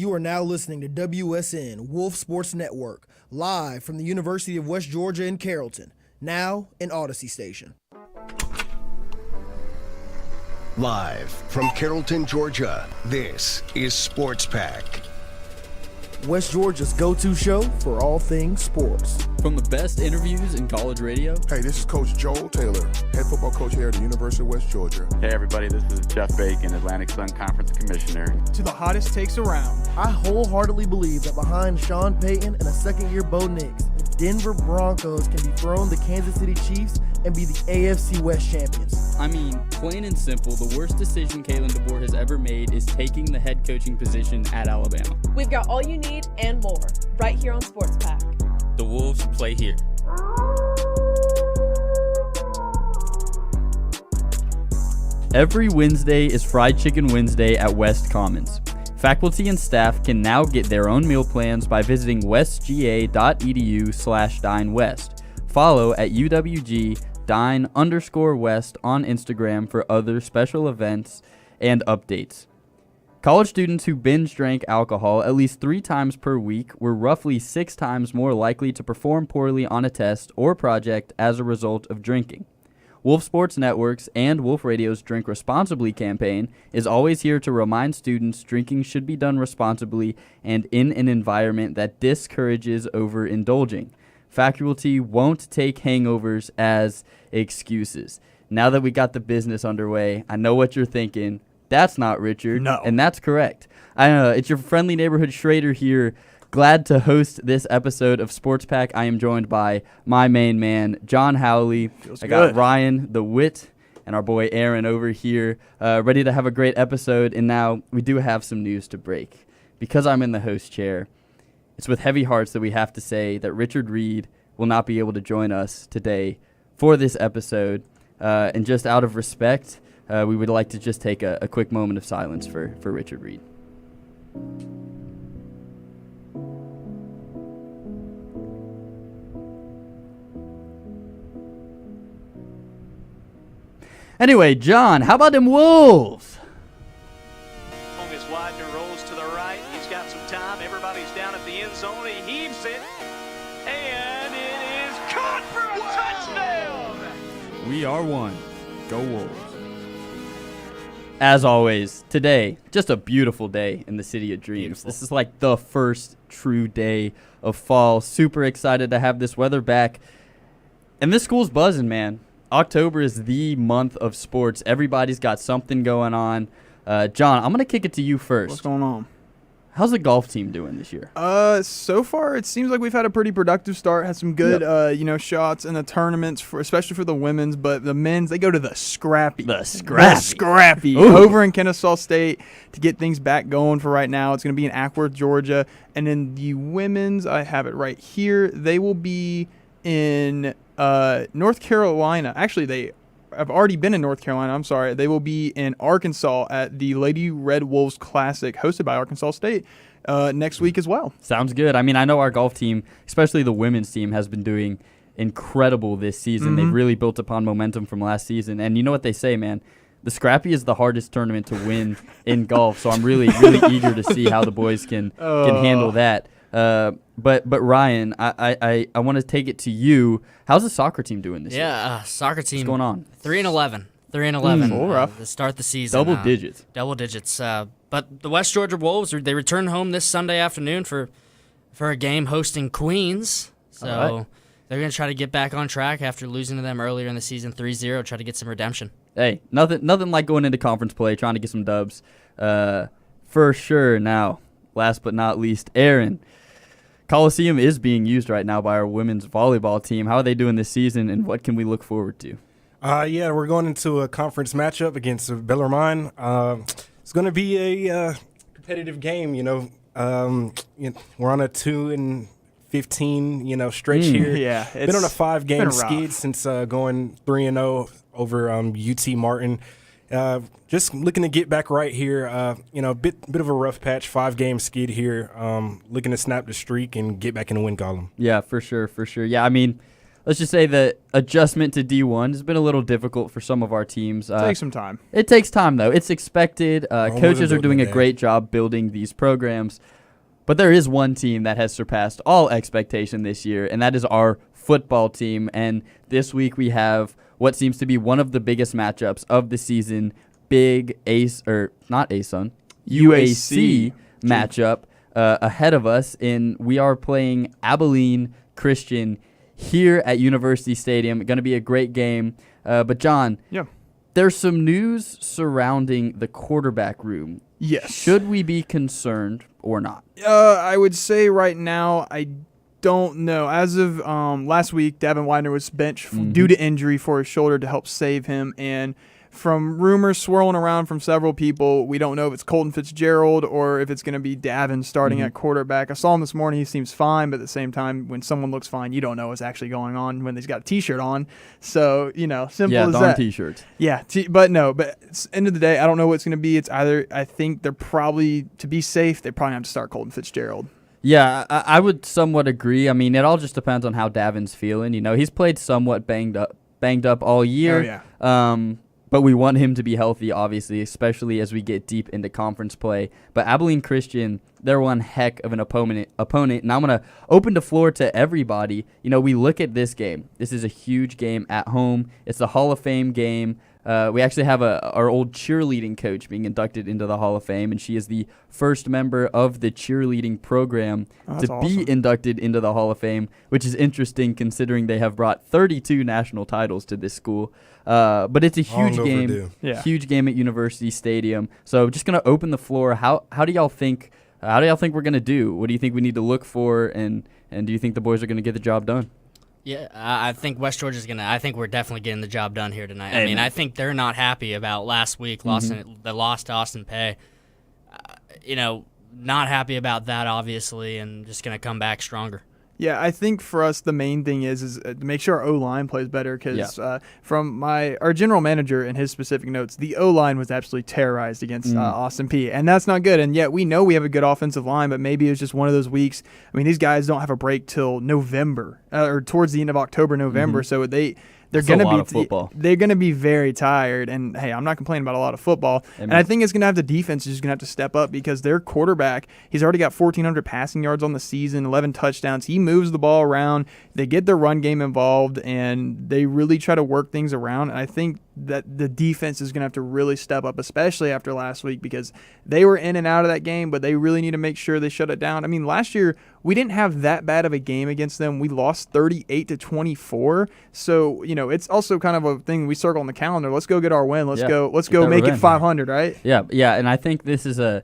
You are now listening to WSN, Wolf Sports Network, live from the University of West Georgia in Carrollton, now an Odyssey station. Live from Carrollton, Georgia, this is Sports Pack. West Georgia's go-to show for all things sports. From the best interviews in college radio. Hey, this is Coach Joel Taylor, head football coach here at the University of West Georgia. Hey everybody, this is Jeff Bacon, Atlantic Sun Conference Commissioner. To the hottest takes around. I wholeheartedly believe that behind Sean Payton and a second-year Bo Nix, the Denver Broncos can dethrone the Kansas City Chiefs and be the AFC West champions. I mean, plain and simple, the worst decision Kalen DeBoer has ever made is taking the head coaching position at Alabama. We've got all you need and more right here on Sports Pack. The Wolves play here. Every Wednesday is Fried Chicken Wednesday at West Commons. Faculty and staff can now get their own meal plans by visiting westga.edu/dinewest. Follow at UWG_Dine_West on Instagram for other special events and updates. College students who binge drank alcohol at least 3 times per week were roughly 6 times more likely to perform poorly on a test or project as a result of drinking. Wolf Sports Networks and Wolf Radio's Drink Responsibly campaign is always here to remind students drinking should be done responsibly and in an environment that discourages overindulging. Faculty won't take hangovers as excuses. Now that we got the business underway, I know what you're thinking. That's not Richard. No. And that's correct. It's your friendly neighborhood Schrader here. Glad to host this episode of Sports Pack. I am joined by my main man, John Howley. I got Ryan the Wit and our boy Aaron over here, ready to have a great episode. And now we do have some news to break. Because I'm in the host chair, it's with heavy hearts that we have to say that Richard Reed will not be able to join us today for this episode. And just out of respect, we would like to just take a quick moment of silence for Richard Reed. Anyway, John, how about them Wolves? Is Widener rolls to the right. He's got some time. Everybody's down at the end zone. He heaves it. And it is caught for a touchdown. We are one. Go Wolves. As always, today, just a beautiful day in the City of Dreams. Beautiful. This is like the first true day of fall. Super excited to have this weather back. And this school's buzzing, man. October is the month of sports. Everybody's got something going on. John, I'm going to kick it to you first. What's going on? How's the golf team doing this year? So far it seems like we've had a pretty productive start. Had some good, shots in the tournaments, especially for the women's. But the men's, they go to the scrappy. Over in Kennesaw State to get things back going for right now. It's going to be in Ackworth, Georgia. And then the women's, I have it right here. They will be in North Carolina. Actually, they have already been in North Carolina. I'm sorry. They will be in Arkansas at the Lady Red Wolves Classic hosted by Arkansas State next week as well. Sounds good. I mean, I know our golf team, especially the women's team, has been doing incredible this season. Mm-hmm. They've really built upon momentum from last season. And you know what they say, man? The Scrappy is the hardest tournament to win in golf. So I'm really, really eager to see how the boys can handle that. But Ryan, I want to take it to you. How's the soccer team doing this year? Yeah, soccer team. What's going on? 3-11. 3-11 rough. to start the season. Double digits. Double digits. But the West Georgia Wolves, they return home this Sunday afternoon for a game hosting Queens. So they're going to try to get back on track after losing to them earlier in the season 3-0, try to get some redemption. Hey, nothing like going into conference play, trying to get some dubs. For sure. Now, last but not least, Aaron. Coliseum is being used right now by our women's volleyball team. How are they doing this season, and what can we look forward to? We're going into a conference matchup against Bellarmine. It's going to be a competitive game. We're on a 2-15 stretch here. Yeah, been on a 5-game skid since going 3-0 over UT Martin. Just looking to get back right here. Bit of a rough patch, 5-game skid here. Looking to snap the streak and get back in the win column. Yeah, for sure. Yeah, I mean, let's just say the adjustment to D1 has been a little difficult for some of our teams. Take some time. It takes time, though. It's expected. Coaches are doing a day. great job building these programs. But there is one team that has surpassed all expectation this year, and that is our football team. And this week we have what seems to be one of the biggest matchups of the season, big UAC matchup ahead of us. And we are playing Abilene Christian here at University Stadium. Going to be a great game. But John, there's some news surrounding the quarterback room. Yes. Should we be concerned or not? I would say right now, I don't know. As of last week, Davin Widener was benched due to injury for his shoulder to help save him. And from rumors swirling around from several people, we don't know if it's Colton Fitzgerald or if it's going to be Davin starting at quarterback. I saw him this morning. He seems fine, but at the same time, when someone looks fine, you don't know what's actually going on when he's got a T-shirt on. So, simple as that. T-shirts. Yeah, but end of the day, I don't know what it's going to be. It's either, I think they're probably, to be safe, they probably have to start Colton Fitzgerald. Yeah, I would somewhat agree. I mean, it all just depends on how Davin's feeling. He's played somewhat banged up all year. Oh, yeah. But we want him to be healthy, obviously, especially as we get deep into conference play. But Abilene Christian, they're one heck of an opponent, and I'm going to open the floor to everybody. We look at this game. This is a huge game at home. It's a Hall of Fame game. We actually have our old cheerleading coach being inducted into the Hall of Fame, and she is the first member of the cheerleading program to be inducted into the Hall of Fame, which is interesting considering they have brought 32 national titles to this school. But it's a huge game, huge game at University Stadium. So just going to open the floor. How do y'all think we're going to do? What do you think we need to look for, and do you think the boys are going to get the job done? Yeah, I think West Georgia's going to – I think we're definitely getting the job done here tonight. I mean, I think they're not happy about last week, the loss to Austin Peay. Not happy about that, obviously, and just going to come back stronger. Yeah, I think for us the main thing is to make sure our O-line plays better because from our general manager and his specific notes, the O-line was absolutely terrorized against Austin Peay, and that's not good. And yet we know we have a good offensive line, but maybe it was just one of those weeks. I mean, these guys don't have a break till November or towards the end of October, November, so they're going to be very tired. And, hey, I'm not complaining about a lot of football. And I think it's going to have the defense is going to have to step up because their quarterback, he's already got 1,400 passing yards on the season, 11 touchdowns. He moves the ball around. They get their run game involved, and they really try to work things around. And I think that the defense is going to have to really step up, especially after last week because they were in and out of that game, but they really need to make sure they shut it down. I mean, last year we didn't have that bad of a game against them. We lost 38-24. So, it's also kind of a thing we circle on the calendar. Let's go get our win. Let's go make it 500, right? Yeah, and I think this is a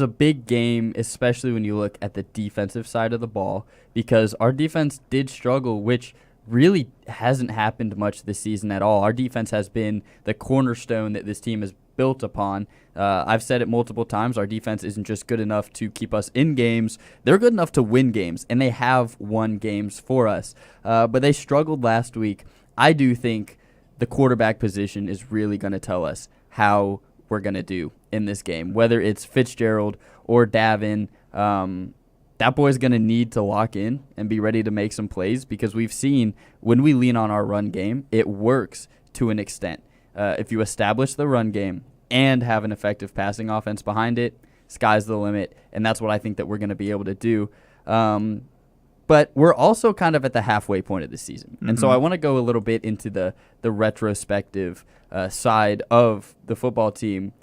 big game, especially when you look at the defensive side of the ball, because our defense did struggle, which really hasn't happened much this season at all. Our defense has been the cornerstone that this team is built upon. I've said it multiple times. Our defense isn't just good enough to keep us in games. They're good enough to win games, and they have won games for us. But they struggled last week. I do think the quarterback position is really going to tell us how we're going to do in this game, whether it's Fitzgerald or Davin. That boy's going to need to lock in and be ready to make some plays because we've seen when we lean on our run game, it works to an extent. If you establish the run game and have an effective passing offense behind it, sky's the limit, and that's what I think that we're going to be able to do. But we're also kind of at the halfway point of the season, and so I want to go a little bit into the retrospective side of the football team.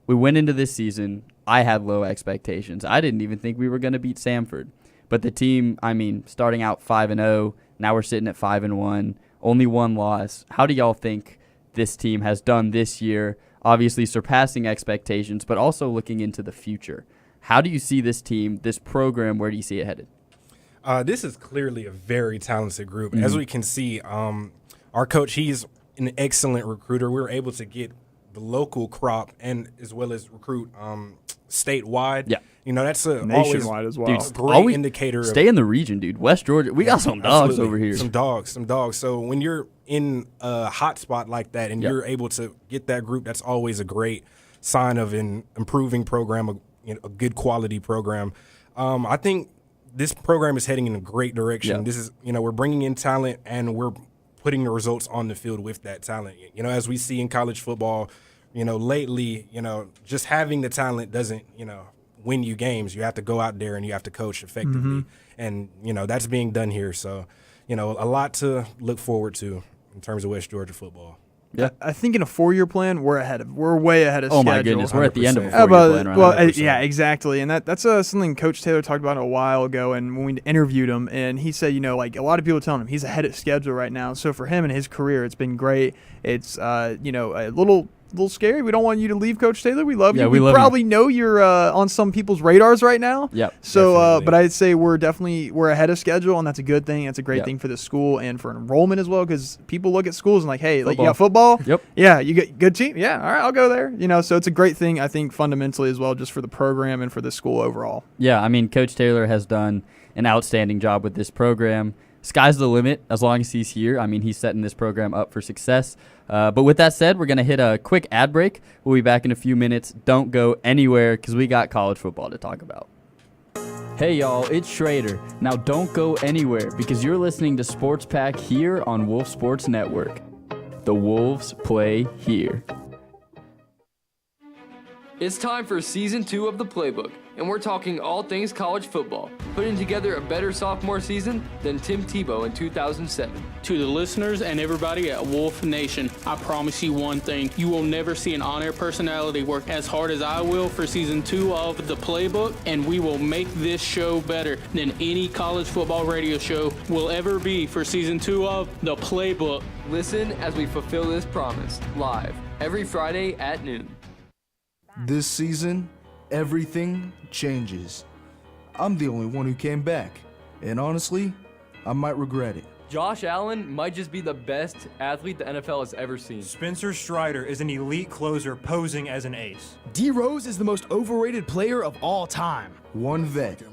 We went into this season. I had low expectations. I didn't even think we were going to beat Samford. But the team, starting out 5-0, now we're sitting at 5-1, only one loss. How do y'all think this team has done this year? Obviously surpassing expectations, but also looking into the future. How do you see this team, this program, where do you see it headed? This is clearly a very talented group. As we can see, our coach, he's an excellent recruiter. We were able to get the local crop and as well as recruit statewide. Yeah. That's a nationwide as well. Dude, great indicator. Stay in the region, dude. West Georgia, we got some dogs over here. Some dogs. So when you're in a hot spot like that and you're able to get that group, that's always a great sign of an improving program, a good quality program. I think this program is heading in a great direction. Yeah. This is, we're bringing in talent and we're putting the results on the field with that talent. As we see in college football, lately, just having the talent doesn't, win you games. You have to go out there and you have to coach effectively. And, that's being done here. So, a lot to look forward to in terms of West Georgia football. Yeah, I think in a 4-year plan, we're way ahead of schedule. Oh my goodness, we're at the end of a 100%. 4-year plan. Right now. Yeah, exactly, and that's something Coach Taylor talked about a while ago, and when we interviewed him, and he said, like a lot of people are telling him he's ahead of schedule right now. So for him and his career, it's been great. It's a little scary. We don't want you to leave, Coach Taylor. We love you. we love probably know you're on some people's radars right now. Yep. So, but I'd say we're ahead of schedule, and that's a good thing. That's a great thing for the school and for enrollment as well, because people look at schools and like, hey, like you got football. Yep. Yeah, you get good team. Yeah, all right, I'll go there. So it's a great thing, I think, fundamentally as well, just for the program and for the school overall. Yeah, I mean, Coach Taylor has done an outstanding job with this program. Sky's the limit as long as he's here. I mean, he's setting this program up for success. But with that said, we're going to hit a quick ad break. We'll be back in a few minutes. Don't go anywhere because we got college football to talk about. Hey, y'all, it's Schrader. Now don't go anywhere because you're listening to Sports Pack here on Wolf Sports Network. The Wolves play here. It's time for Season 2 of The Playbook, and we're talking all things college football, putting together a better sophomore season than Tim Tebow in 2007. To the listeners and everybody at Wolf Nation, I promise you one thing. You will never see an on-air personality work as hard as I will for Season 2 of The Playbook, and we will make this show better than any college football radio show will ever be for Season 2 of The Playbook. Listen as we fulfill this promise, live, every Friday at noon. This season, everything changes. I'm the only one who came back, and honestly, I might regret it. Josh Allen might just be the best athlete the NFL has ever seen. Spencer Strider is an elite closer posing as an ace. D. Rose is the most overrated player of all time. One vet,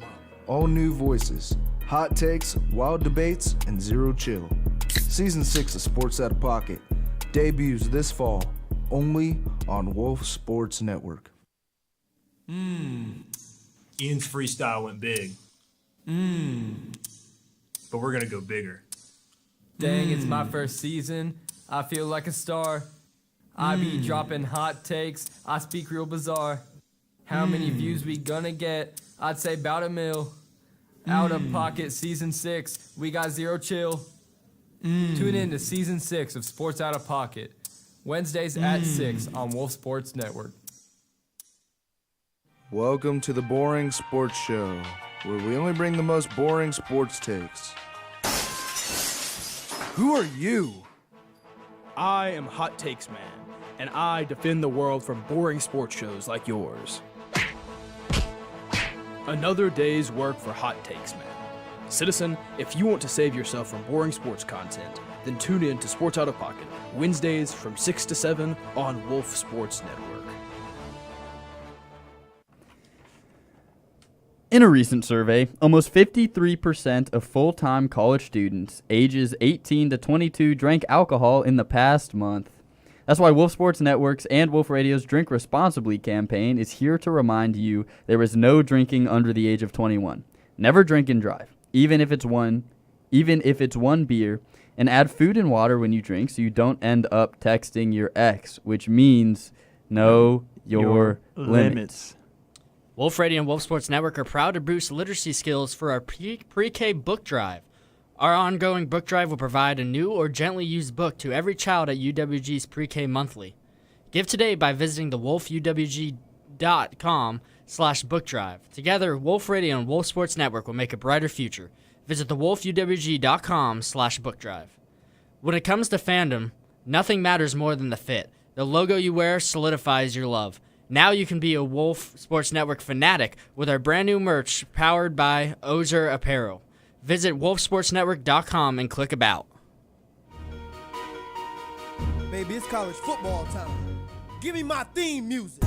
all new voices, hot takes, wild debates, and zero chill. Season 6 of Sports Out of Pocket debuts this fall, only on Wolf Sports Network. Ian's freestyle went big. But we're going to go bigger. Dang, it's my first season. I feel like a star. I be dropping hot takes. I speak real bizarre. How many views we gonna get? I'd say about 1 mil. Out of Pocket Season 6. We got zero chill. Tune in to Season 6 of Sports Out of Pocket. Wednesdays at 6 on Wolf Sports Network. Welcome to the Boring Sports Show, where we only bring the most boring sports takes. Who are you? I am Hot Takes Man, and I defend the world from boring sports shows like yours. Another day's work for Hot Takes Man. Citizen, if you want to save yourself from boring sports content, then tune in to Sports Out of Pocket, Wednesdays from 6 to 7 on Wolf Sports Network. In a recent survey, almost 53% of full-time college students ages 18 to 22 drank alcohol in the past month. That's why Wolf Sports Network's and Wolf Radio's Drink Responsibly campaign is here to remind you there is no drinking under the age of 21. Never drink and drive, even if it's one beer, and add food and water when you drink so you don't end up texting your ex, which means know your limits. Wolf Radio and Wolf Sports Network are proud to boost literacy skills for our pre-K book drive. Our ongoing book drive will provide a new or gently used book to every child at UWG's pre-K monthly. Give today by visiting thewolfuwg.com/book drive. Together, Wolf Radio and Wolf Sports Network will make a brighter future. Visit thewolfuwg.com/book drive. When it comes to fandom, nothing matters more than the fit. The logo you wear solidifies your love. Now you can be a Wolf Sports Network fanatic with our brand new merch powered by Ozer Apparel. Visit wolfsportsnetwork.com and click About. Baby, it's college football time. Give me my theme music.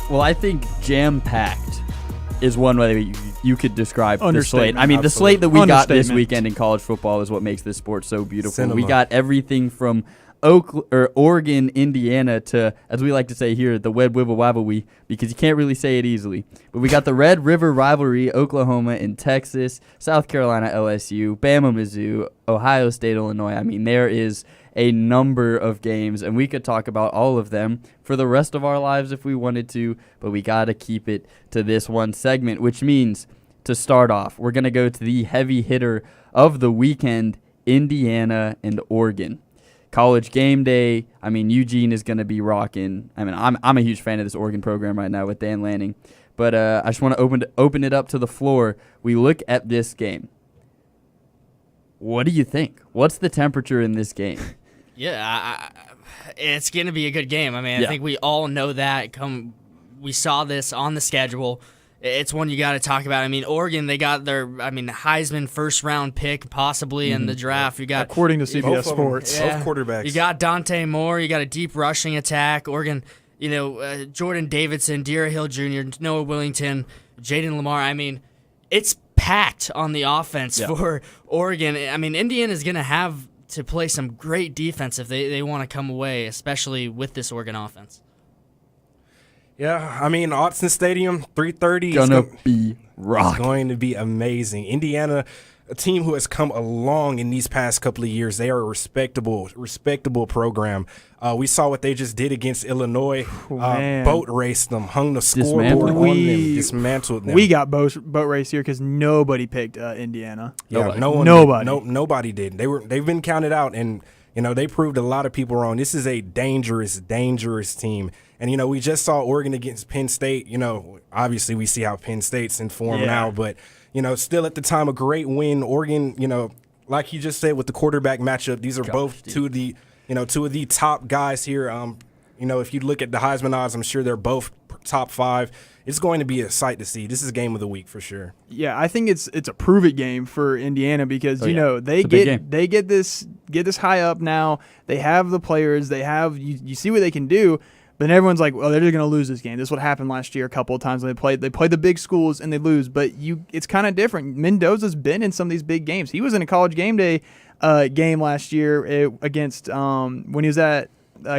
Well, I think jam-packed is one way you could describe the slate. I mean, the slate that we got this weekend in college football is what makes this sport so beautiful. Cinema. We got everything from Oregon, Indiana to, as we like to say here, the Wed Wibble Wabbly, because you can't really say it easily. But we got the Red River rivalry, Oklahoma and Texas, South Carolina, LSU, Bama, Mizzou, Ohio State, Illinois. I mean, there is a number of games, and we could talk about all of them for the rest of our lives if we wanted to, but we got to keep it to this one segment, which means to start off, we're going to go to the heavy hitter of the weekend, Indiana and Oregon. College game day. I mean, Eugene is going to be rocking. I mean, I'm a huge fan of this Oregon program right now with Dan Lanning. But I just want to open it up to the floor. We look at this game. What do you think? What's the temperature in this game? Yeah, it's going to be a good game. I mean, I think we all know that. We saw this on the schedule. It's one you got to talk about. I mean, Oregon, they got their, Heisman first-round pick possibly in the draft. You got according to CBS Sports. Both quarterbacks. You got Dante Moore. You got a deep rushing attack. Oregon, Jordan Davidson, De'Ara Hill Jr., Noah Willington, Jaden Lamar. I mean, it's packed on the offense for Oregon. I mean, Indiana's going to have to play some great defense if they want to come away, especially with this Oregon offense. Yeah, I mean, Autzen Stadium, 3:30 be rock. It's going to be amazing. Indiana, a team who has come along in these past couple of years. They are a respectable program. We saw what they just did against Illinois. Boat raced them, hung the scoreboard on them, dismantled them. We got boat race here because nobody picked Indiana. Yeah, nobody. Nobody did. They've been counted out, and they proved a lot of people wrong. This is a dangerous, dangerous team. And, we just saw Oregon against Penn State. Obviously we see how Penn State's in form now. But, still at the time, a great win. Oregon, like you just said with the quarterback matchup, these are both two of the top guys here. If you look at the Heisman odds, I'm sure they're both top 5. It's going to be a sight to see. This is game of the week for sure. Yeah, I think it's a prove it game for Indiana because they get this high up now. They have the players. They have you see what they can do. But everyone's like, well, they're just going to lose this game. This is what happened last year a couple of times. They played the big schools and they lose. But it's kind of different. Mendoza's been in some of these big games. He was in a college game day game last year against when he was at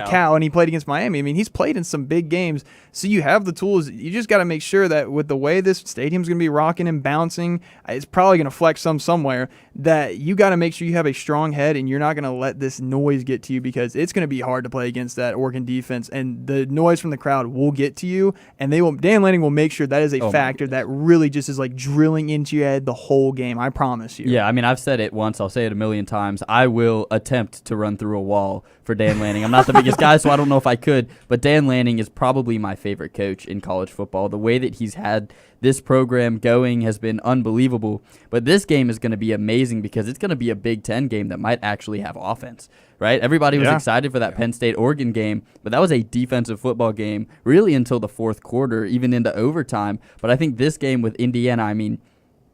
Cal, and he played against Miami. I mean, he's played in some big games, so you have the tools. You just got to make sure that with the way this stadium's going to be rocking and bouncing, it's probably going to flex somewhere, that you got to make sure you have a strong head and you're not going to let this noise get to you because it's going to be hard to play against that Oregon defense, and the noise from the crowd will get to you, and Dan Lanning will make sure that is a factor that really just is like drilling into your head the whole game. I promise you. Yeah, I mean, I've said it once. I'll say it a million times. I will attempt to run through a wall for Dan Lanning. I'm not the biggest guy, so I don't know if I could, but Dan Lanning is probably my favorite coach in college football. The way that he's had this program going has been unbelievable, but this game is going to be amazing because it's going to be a Big Ten game that might actually have offense, right? Everybody was excited for that Penn State-Oregon game, but that was a defensive football game really until the fourth quarter, even into overtime. But I think this game with Indiana, I mean,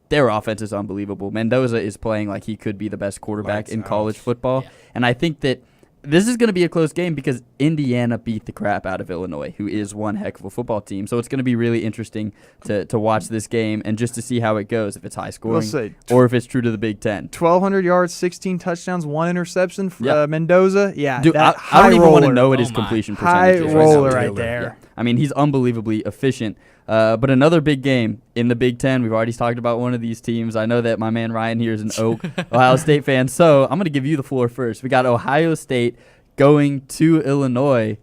their offense is unbelievable. Mendoza is playing like he could be the best quarterback in college football, and I think that this is going to be a close game because Indiana beat the crap out of Illinois, who is one heck of a football team. So it's going to be really interesting to watch this game and just to see how it goes, if it's high scoring or if it's true to the Big Ten. 1,200 yards, 16 touchdowns, 1 interception for Mendoza. Yeah, dude, I don't even want to know what his completion percentage is. High roller right there. Yeah. I mean, he's unbelievably efficient. But another big game in the Big Ten. We've already talked about one of these teams. I know that my man Ryan here is an Ohio State fan, so I'm going to give you the floor first. We got Ohio State going to Illinois.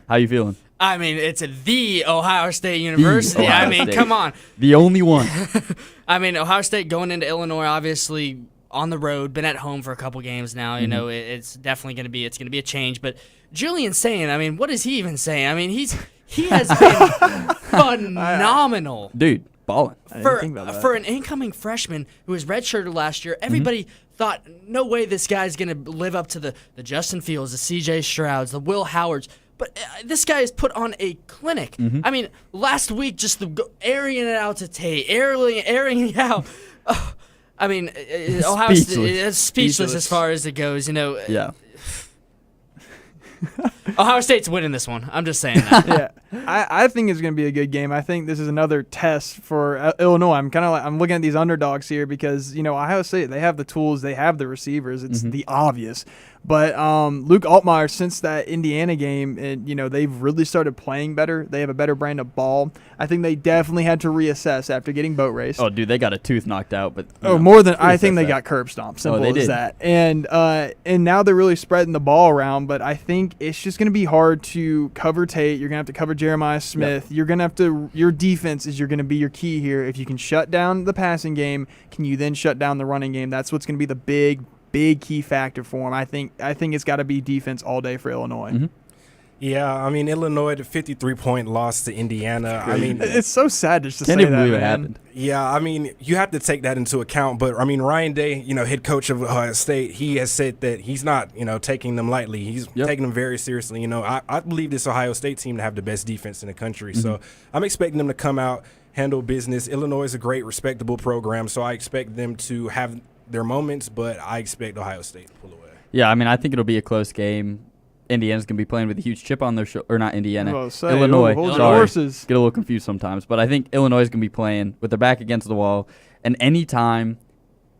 How you feeling? I mean, it's the Ohio State University. Come on. The only one. I mean, Ohio State going into Illinois, obviously on the road, been at home for a couple games now. You know, it's definitely going to be a change. But Julian saying, I mean, what is he even saying? I mean, he has been phenomenal. Dude, balling. For an incoming freshman who was redshirted last year, everybody thought, no way this guy's going to live up to the Justin Fields, the C.J. Strouds, the Will Howards. But this guy has put on a clinic. I mean, last week, just airing it out to Tate, airing it out. I mean, Ohio State is speechless as far as it goes. You know. Yeah. Ohio State's winning this one. I'm just saying that. Yeah, I think it's going to be a good game. I think this is another test for Illinois. I'm looking at these underdogs here because Ohio State, they have the tools, they have the receivers. It's the obvious. But Luke Altmaier, since that Indiana game, and they've really started playing better. They have a better brand of ball. I think they definitely had to reassess after getting boat raced. Oh, dude, they got a tooth knocked out, but more than I think they got curb stomped. Simple as did. that. And now they're really spreading the ball around. But I think it's just going to be hard to cover Tate. You're going to have to cover Jeremiah Smith. Yep. You're going to have to. Your defense is going to be your key here. If you can shut down the passing game, can you then shut down the running game? That's what's going to be the big key factor for him. I think it's got to be defense all day for Illinois. Mm-hmm. Yeah, I mean, Illinois, the 53-point loss to Indiana. I mean, it's so sad just to can't say even that, believe man. it happened. Yeah, I mean, you have to take that into account. But, I mean, Ryan Day, head coach of Ohio State, he has said that he's not, taking them lightly. He's taking them very seriously. I believe this Ohio State team to have the best defense in the country. So I'm expecting them to come out, handle business. Illinois is a great, respectable program, so I expect them to have their moments, but I expect Ohio State to pull away. Yeah, I mean, I think it'll be a close game. Indiana's going to be playing with a huge chip on their shoulder. Or not Indiana. Illinois. Hold Sorry. horses. Get a little confused sometimes. But I think Illinois is going to be playing with their back against the wall. And any time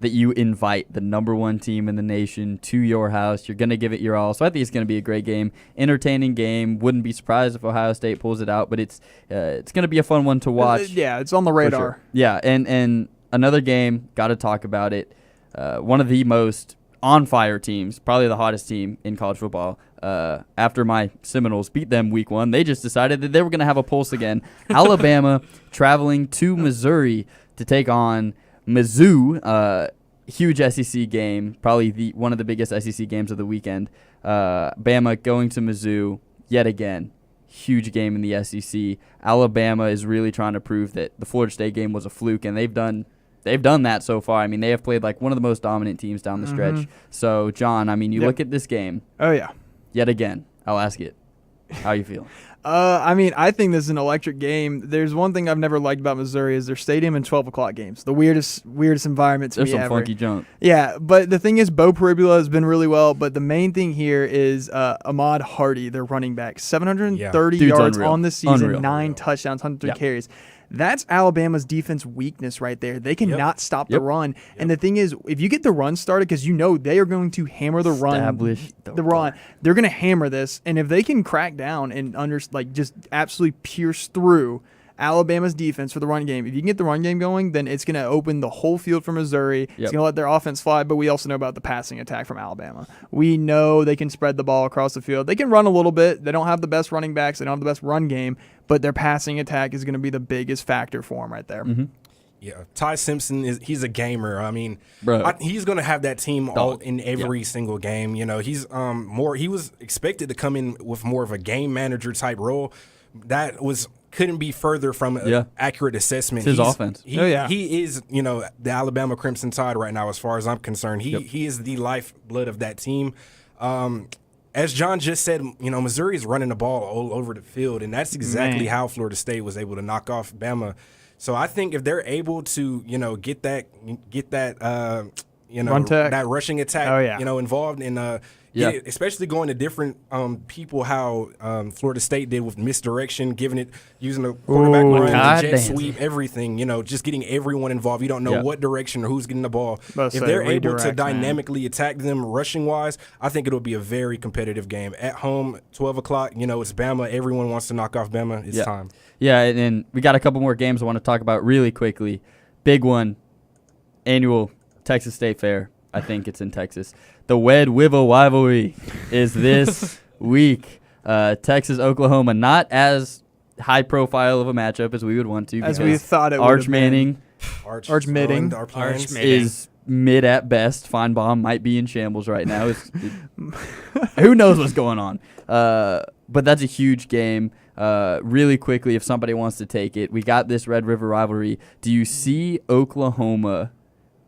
that you invite the number one team in the nation to your house, you're going to give it your all. So I think it's going to be a great game, entertaining game. Wouldn't be surprised if Ohio State pulls it out. But it's going to be a fun one to watch. Yeah, it's on the radar. Sure. Yeah, and another game, got to talk about it. One of the most on-fire teams, probably the hottest team in college football. After my Seminoles beat them week 1, they just decided that they were going to have a pulse again. Alabama traveling to Missouri to take on Mizzou. Huge SEC game, probably one of the biggest SEC games of the weekend. Bama going to Mizzou yet again. Huge game in the SEC. Alabama is really trying to prove that the Florida State game was a fluke, and they've done that so far. I mean, they have played like one of the most dominant teams down the stretch. So, John, I mean, you look at this game. Oh, yeah. Yet again, I'll ask it. How you feeling? I mean, I think this is an electric game. There's one thing I've never liked about Missouri is their stadium and 12 o'clock games. The weirdest environment to There's me some ever. funky junk. Yeah, but the thing is, Bo Peribula has been really well. But the main thing here is Ahmad Hardy, their running back, 730 yards unreal. on the season, Unreal. 9 touchdowns, 103 carries. That's Alabama's defense weakness right there. They cannot stop the run. And the thing is, if you get the run started, because they are going to hammer the run. Establish the run. They're going to hammer this. And if they can crack down and just absolutely pierce through Alabama's defense for the run game, if you can get the run game going, then it's going to open the whole field for Missouri. It's going to let their offense fly, but we also know about the passing attack from Alabama. We know they can spread the ball across the field. They can run a little bit. They don't have the best running backs. They don't have the best run game, but their passing attack is going to be the biggest factor for them right there. Mm-hmm. Yeah, Ty Simpson he's a gamer. I mean, Bro. He's going to have that team all in every single game. He's he was expected to come in with more of a game manager type role. That couldn't be further from an accurate assessment. It's his offense. He is, the Alabama Crimson Tide right now, as far as I'm concerned. He is the lifeblood of that team. As John just said, Missouri is running the ball all over the field, and that's exactly how Florida State was able to knock off Bama. So I think if they're able to, get that that rushing attack, involved in especially going to different people, how Florida State did with misdirection, using the quarterback run, the jet sweep, everything, just getting everyone involved. You don't know what direction or who's getting the ball. If they're able to dynamically attack them rushing-wise, I think it'll be a very competitive game. At home, 12 o'clock, it's Bama. Everyone wants to knock off Bama. It's time. Yeah, and we got a couple more games I want to talk about really quickly. Big one, annual Texas State Fair. I think it's in Texas. The Wed Wiva rivalry is this week. Texas, Oklahoma, not as high profile of a matchup as we would want to. As we thought it would Arch Manning. Arch Midding. Is mid at best. Feinbaum might be in shambles right now. Who knows what's going on? But that's a huge game. Really quickly, if somebody wants to take it, we got this Red River rivalry. Do you see Oklahoma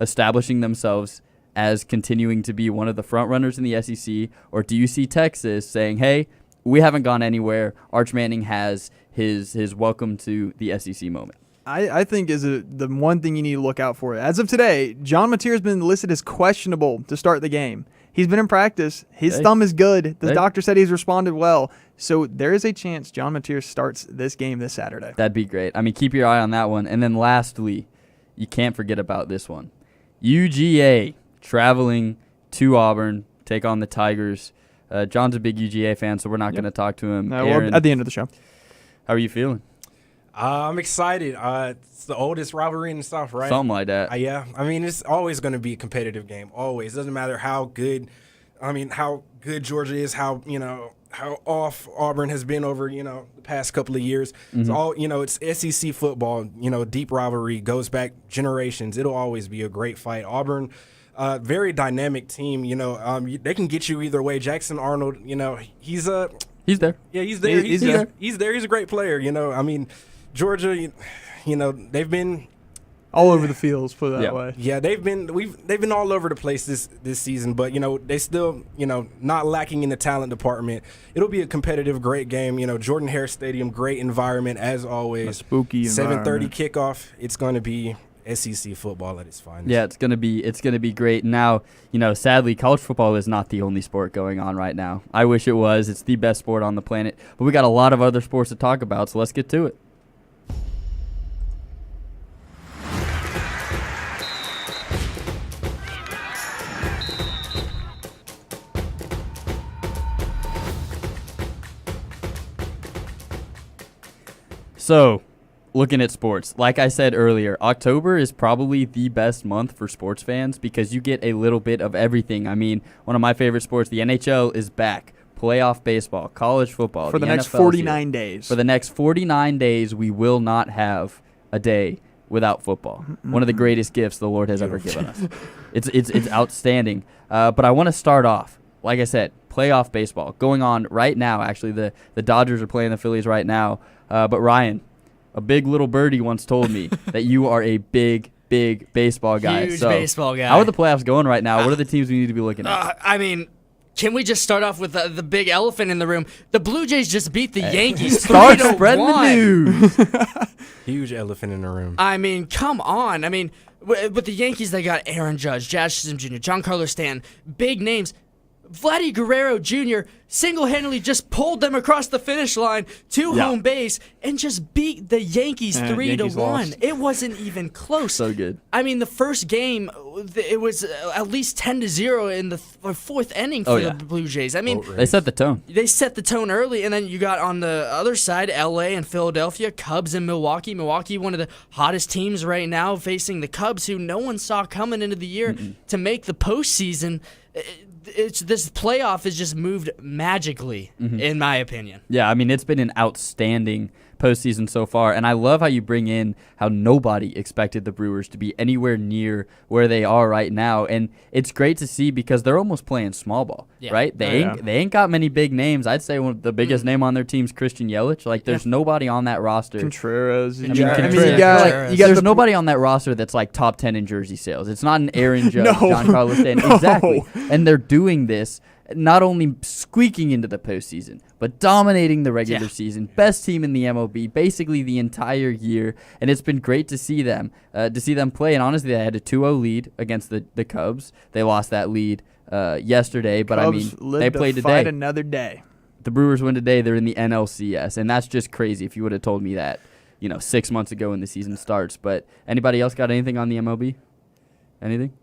establishing themselves as continuing to be one of the front runners in the SEC, or do you see Texas saying, hey, we haven't gone anywhere, Arch Manning has his welcome to the SEC moment? I think the one thing you need to look out for. As of today, John Mateer has been listed as questionable to start the game. He's been in practice. His thumb is good. The doctor said he's responded well. So there is a chance John Mateer starts this game this Saturday. That'd be great. I mean, keep your eye on that one. And then lastly, you can't forget about this one. UGA traveling to Auburn, take on the Tigers. John's a big UGA fan, so we're not going to talk to him. Well, at the end of the show. How are you feeling? I'm excited. It's the oldest rivalry in the South, right? Something like that. Yeah. I mean, it's always going to be a competitive game. Always. Doesn't matter how good Georgia is, how off Auburn has been over, the past couple of years. It's all, it's SEC football, deep rivalry, goes back generations. It'll always be a great fight. Auburn, very dynamic team, they can get you either way. Jackson Arnold, he's there. Yeah, he's there. He's there. He's there. He's a great player, I mean, Georgia, they've been all over the fields, put it that way. Yeah, they've been all over the place this season, but they still not lacking in the talent department. It'll be a competitive, great game. Jordan Hare Stadium, great environment as always. A spooky 7:30 kickoff. It's going to be SEC football at its finest. Yeah, it's gonna be great. Now, sadly, college football is not the only sport going on right now. I wish it was. It's the best sport on the planet, but we got a lot of other sports to talk about. So let's get to it. So, looking at sports, like I said earlier, October is probably the best month for sports fans because you get a little bit of everything. I mean, one of my favorite sports, the NHL, is back. Playoff baseball, college football. For the next 49 days. For the next 49 days, we will not have a day without football. One of the greatest gifts the Lord has ever given us. It's outstanding. But I want to start off, like I said, playoff baseball going on right now. Actually, the Dodgers are playing the Phillies right now. But Ryan, a big little birdie once told me that you are a big baseball guy. Huge baseball guy. How are the playoffs going right now? What are the teams we need to be looking at? I mean, can we just start off with the big elephant in the room? The Blue Jays just beat the Yankees. Start spreading the news. Huge elephant in the room. I mean, come on. I mean, with the Yankees, they got Aaron Judge, Jazz Chisholm Jr., Giancarlo Stanton, big names. Vladdy Guerrero Jr. single-handedly just pulled them across the finish line to home base and just beat the Yankees 3-1. Lost. It wasn't even close. So good. I mean, the first game, it was at least 10-0 in the fourth inning for the Blue Jays. I mean, they set the tone. They set the tone early, and then you got on the other side, L.A. and Philadelphia, Cubs and Milwaukee. Milwaukee, one of the hottest teams right now, facing the Cubs, who no one saw coming into the year to make the postseason. This playoff has just moved magically, in my opinion. Yeah, I mean, it's been an outstanding postseason so far, and I love how you bring in how nobody expected the Brewers to be anywhere near where they are right now, and it's great to see because they're almost playing small ball, right? They ain't got many big names. I'd say the biggest name on their team's Christian Yelich. Like, there's nobody on that roster. Contreras. There's nobody on that roster that's like top 10 in jersey sales. It's not an Aaron Judge, Giancarlo Stanton. Exactly. And they're doing this not only squeaking into the postseason, but dominating the regular season. Best team in the MLB basically the entire year, and it's been great to see them play. And honestly, they had a 2-0 lead against the Cubs. They lost that lead yesterday, but Cubs I mean, they played today. Fight another day. The Brewers win today. They're in the NLCS, and that's just crazy if you would have told me that 6 months ago when the season starts. But anybody else got anything on the MLB? Anything?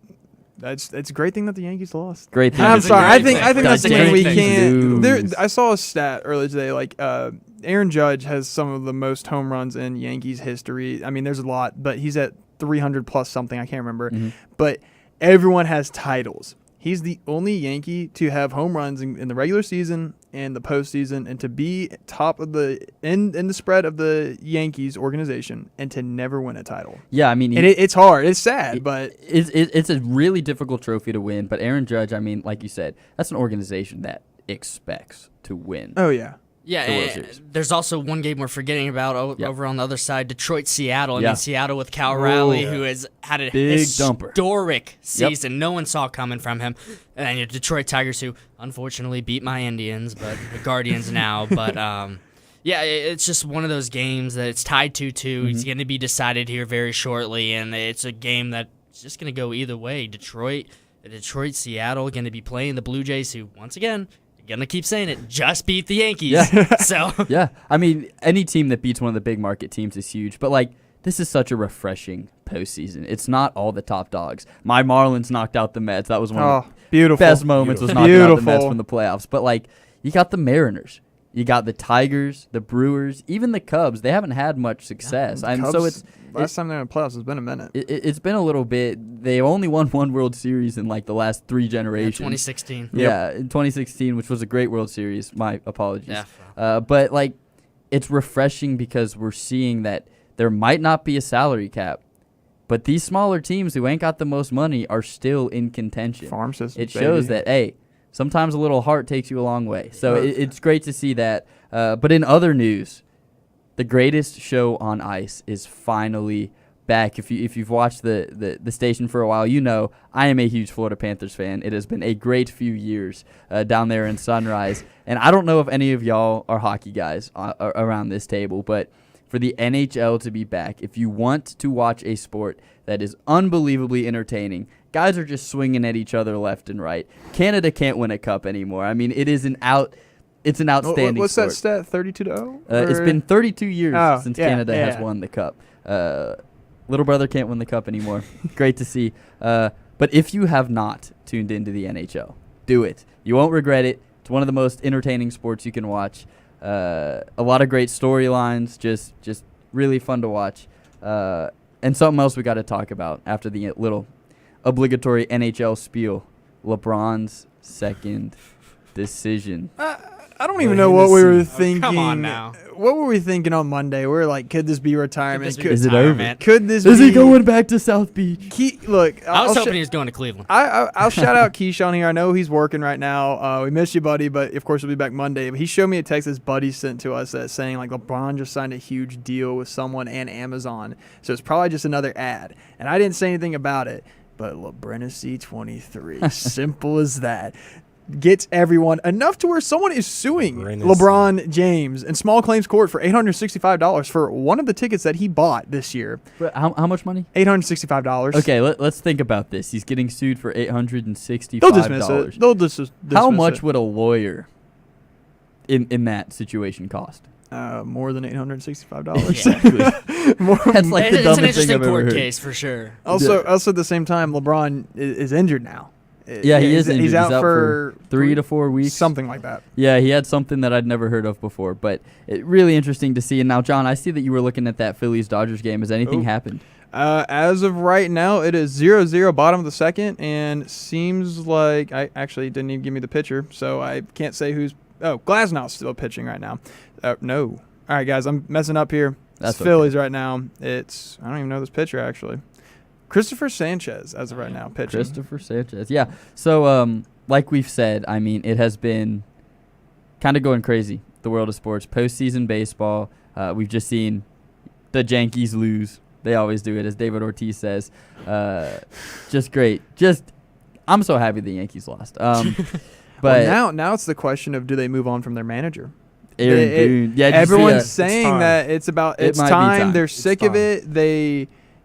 It's a great thing that the Yankees lost. Great thing. I'm sorry. I think that's something we can't. can't. I saw a stat earlier today. Like Aaron Judge has some of the most home runs in Yankees history. I mean, there's a lot, but he's at 300 plus something. I can't remember. But everyone has titles. He's the only Yankee to have home runs in the regular season and the postseason, and to be top of in the spread of the Yankees organization and to never win a title. Yeah, I mean, and it's hard. It's sad, but it's a really difficult trophy to win. But Aaron Judge, I mean, like you said, that's an organization that expects to win. Oh yeah. Yeah, there's also one game we're forgetting about over on the other side, Detroit-Seattle. I mean, Seattle with Cal Raleigh, who has had a historic season. No one saw coming from him. And your Detroit Tigers, who unfortunately beat my Indians, but the Guardians now. But, it's just one of those games that it's tied 2-2. It's going to be decided here very shortly, and it's a game that's just going to go either way. Detroit Detroit, Seattle going to be playing the Blue Jays, who, once again, gonna keep saying it, just beat the Yankees. Yeah. So yeah, I mean, any team that beats one of the big market teams is huge. But like, this is such a refreshing postseason. It's not all the top dogs. My Marlins knocked out the Mets. That was one of the best moments. Was knocking out the Mets from the playoffs. But like, you got the Mariners, you got the Tigers, the Brewers, even the Cubs. They haven't had much success. And so it's last time they were in the playoffs has been a minute. It's been a little bit. They only won one World Series in like the last 3 generations. 2016. Yeah, in 2016, which was a great World Series. My apologies. Yeah. But like, it's refreshing because we're seeing that there might not be a salary cap, but these smaller teams who ain't got the most money are still in contention. Farm system. It shows that, hey, sometimes a little heart takes you a long way. So it's great to see that. But in other news, the greatest show on ice is finally back. If you've watched the station for a while, you know I am a huge Florida Panthers fan. It has been a great few years down there in Sunrise. And I don't know if any of y'all are hockey guys around this table, but for the NHL to be back, if you want to watch a sport that is unbelievably entertaining, guys are just swinging at each other left and right. Canada can't win a cup anymore. I mean, it's an outstanding What's sport. that stat, 32-0? It's been 32 years since Canada has won the cup. Little brother can't win the cup anymore. Great to see. But if you have not tuned into the NHL, do it. You won't regret it. It's one of the most entertaining sports you can watch. A lot of great storylines, just really fun to watch. And something else we got to talk about after the little obligatory NHL spiel. LeBron's second decision. I don't even know what we were thinking. Come on now. What were we thinking on Monday? We were like, could this be retirement? Is it over? Could this Is be? he going back to South Beach? Look, I was hoping he was going to Cleveland. I'll shout out Keyshawn here. I know he's working right now. We miss you, buddy, but of course we'll be back Monday. But he showed me a text his buddy sent to us that saying like LeBron just signed a huge deal with someone and Amazon, so it's probably just another ad. And I didn't say anything about it, but LeBrenacy 23, simple as that. Gets everyone enough to where someone is suing LeBron James in small claims court for $865 for one of the tickets that he bought this year. How much money? $865. Okay, let's think about this. He's getting sued for $865. They'll dismiss it. They'll dismiss How much would a lawyer in that situation cost? More than $865. That's like the dumbest it's an thing interesting I've ever court heard. case for sure. Also, at the same time, LeBron is injured now. Yeah, he is injured. He's out for 3 to 4 weeks. Something like that. Yeah, he had something that I'd never heard of before, but really interesting to see. And now, John, I see that you were looking at that Phillies-Dodgers game. Has anything happened? As of right now, it is 0-0, bottom of the second, and seems like I actually didn't even give me the pitcher, so I can't say who's. Oh, Glasnow's still pitching right now. No. All right, guys, I'm messing up here. That's it's Phillies right now. I don't even know this pitcher actually. Christopher Sanchez, as of right now, pitching. Christopher Sanchez, yeah. So, like we've said, I mean, it has been kind of going crazy, the world of sports. Postseason baseball, we've just seen the Yankees lose. They always do it, as David Ortiz says. Just great. I'm so happy the Yankees lost. But now it's the question of, do they move on from their manager? Aaron Boone. Yeah, everyone's saying that it's time. They're sick of it.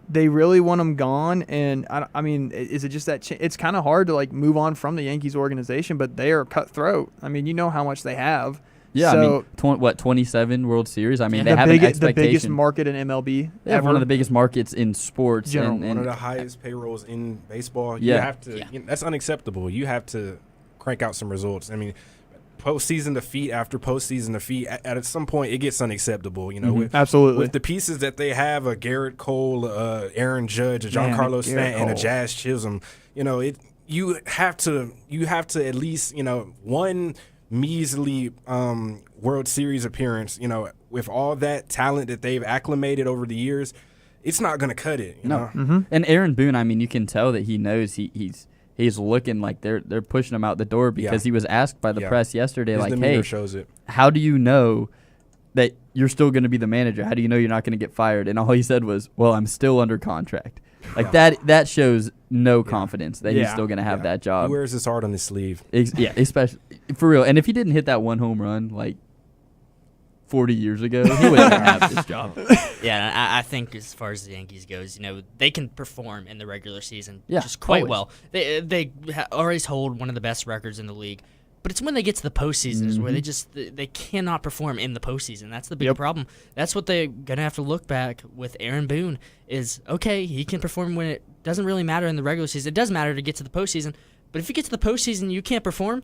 They really want him gone, and I mean, is it just that it's kind of hard to like move on from the Yankees organization, but they are cutthroat. I mean, you know how much they have. Yeah, so, I mean, 27 World Series? I mean, they have an expectation. The biggest market in MLB. They have one of the biggest markets in sports. And one of the highest payrolls in baseball. Yeah. You have to. You know, that's unacceptable. You have to crank out some results. I mean, postseason defeat after postseason defeat, at some point it gets unacceptable. You know, absolutely. With the pieces that they have, a Garrett Cole, Aaron Judge, a Giancarlo Stanton, and a Jazz Chisholm. You know, you have to at least, you know, one measly World Series appearance. You know, with all that talent that they've acclimated over the years, it's not going to cut it. You know? And Aaron Boone, I mean, you can tell that he knows he's looking like they're pushing him out the door because he was asked by the press yesterday, his like, hey, shows it. How do you know that you're still going to be the manager? How do you know you're not going to get fired? And all he said was, well, I'm still under contract. Like that shows no confidence that he's still going to have that job. He wears his heart on his sleeve. Yeah, especially for real. And if he didn't hit that one home run, like, 40 years ago, he wouldn't have this job. Yeah, I think as far as the Yankees goes, they can perform in the regular season just always. quite well. They always hold one of the best records in the league. But it's when they get to the postseason is where they cannot perform in the postseason. That's the big problem. That's what they're going to have to look back with Aaron Boone is, okay, he can perform when it doesn't really matter in the regular season. It does matter to get to the postseason. But if you get to the postseason you can't perform,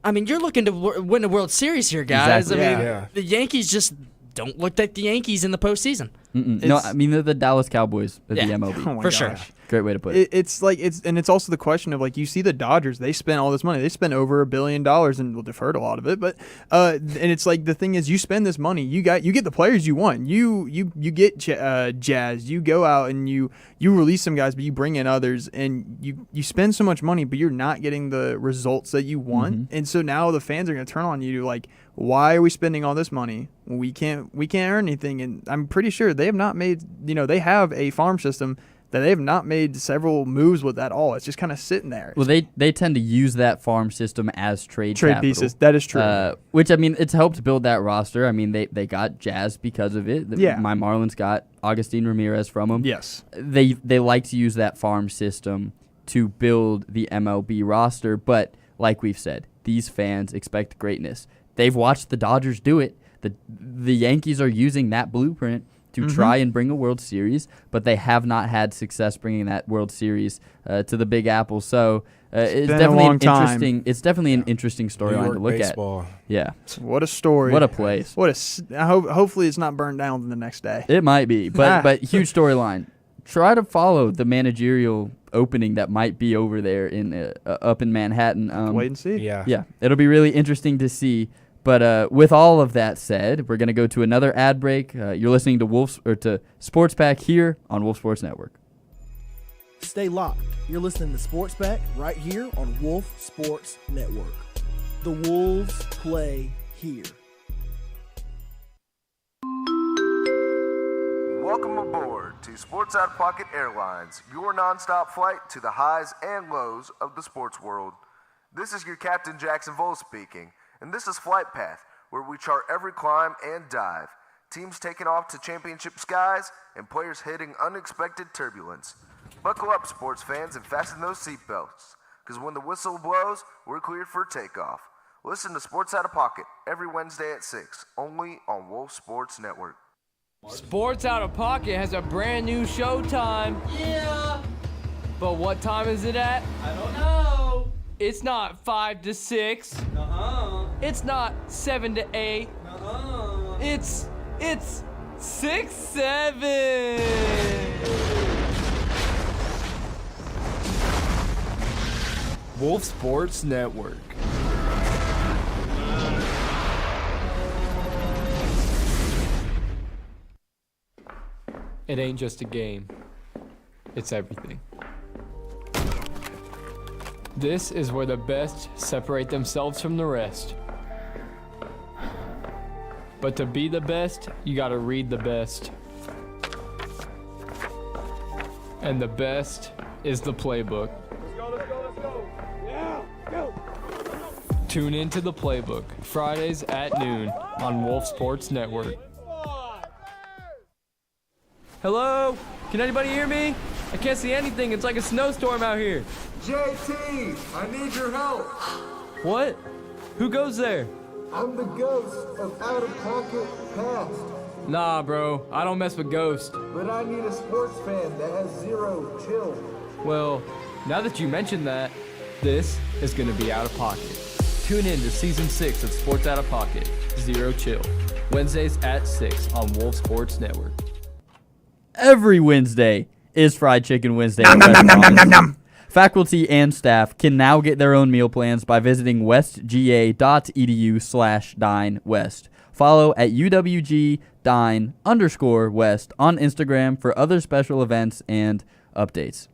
I mean, you're looking to win a World Series here, guys. Exactly. I mean, the Yankees just don't look like the Yankees in the postseason. No, I mean, they're the Dallas Cowboys of the MLB. Oh my For gosh. sure. Great way to put it. It's also the question of like you see the Dodgers, they spent all this money. They spent over $1 billion and they've heard a lot of it, but and it's like the thing is you spend this money, you get the players you want. You get Jazz, you go out and you release some guys, but you bring in others and you spend so much money, but you're not getting the results that you want. And so now the fans are going to turn on you like, why are we spending all this money? We can't earn anything. And I'm pretty sure they have not made, they have a farm system that they have not made several moves with at all. It's just kind of sitting there. Well, they tend to use that farm system as trade capital, pieces. That is true. Which, I mean, it's helped build that roster. I mean, they got Jazz because of it. My Marlins got Agustin Ramirez from them. Yes. They like to use that farm system to build the MLB roster. But like we've said, these fans expect greatness. They've watched the Dodgers do it. The Yankees are using that blueprint to try and bring a World Series, but they have not had success bringing that World Series to the Big Apple. So it's definitely an interesting. It's definitely an interesting storyline to look baseball. at. Yeah, what a story! What a place! Hopefully it's not burned down the next day. It might be, but huge storyline. Try to follow the managerial opening that might be over there in up in Manhattan. Wait and see. Yeah, it'll be really interesting to see. But with all of that said, we're going to go to another ad break. You're listening to Sports Pack here on Wolf Sports Network. Stay locked. You're listening to Sports Pack right here on Wolf Sports Network. The Wolves play here. Welcome aboard to Sports Out of Pocket Airlines, your nonstop flight to the highs and lows of the sports world. This is your Captain Jackson Vole speaking. And this is Flight Path, where we chart every climb and dive. Teams taking off to championship skies and players hitting unexpected turbulence. Buckle up, sports fans, and fasten those seatbelts, because when the whistle blows, we're cleared for takeoff. Listen to Sports Out of Pocket every Wednesday at 6, only on Wolf Sports Network. Sports Out of Pocket has a brand new showtime. Yeah. But what time is it at? I don't know. It's not 5 to 6. It's not 7 to 8. It's 6, 7. Wolf Sports Network. It ain't just a game. It's everything. This is where the best separate themselves from the rest. But to be the best, you gotta read the best. And the best is the playbook. Let's go. Yeah, go. Tune into the playbook, Fridays at noon on Wolf Sports Network. Hello? Can anybody hear me? I can't see anything. It's like a snowstorm out here. JT, I need your help. What? Who goes there? I'm the ghost of Out of Pocket Past. Nah, bro. I don't mess with ghosts. But I need a sports fan that has zero chill. Well, now that you mention that, this is gonna be Out of Pocket. Tune in to Season 6 of Sports Out of Pocket, Zero Chill. Wednesdays at 6 on Wolf Sports Network. Every Wednesday is Fried Chicken Wednesday. Nom, nom, nom, nom, nom, nom, nom. Faculty and staff can now get their own meal plans by visiting westga.edu/dinewest. Follow at UWG_Dine_West on Instagram for other special events and updates.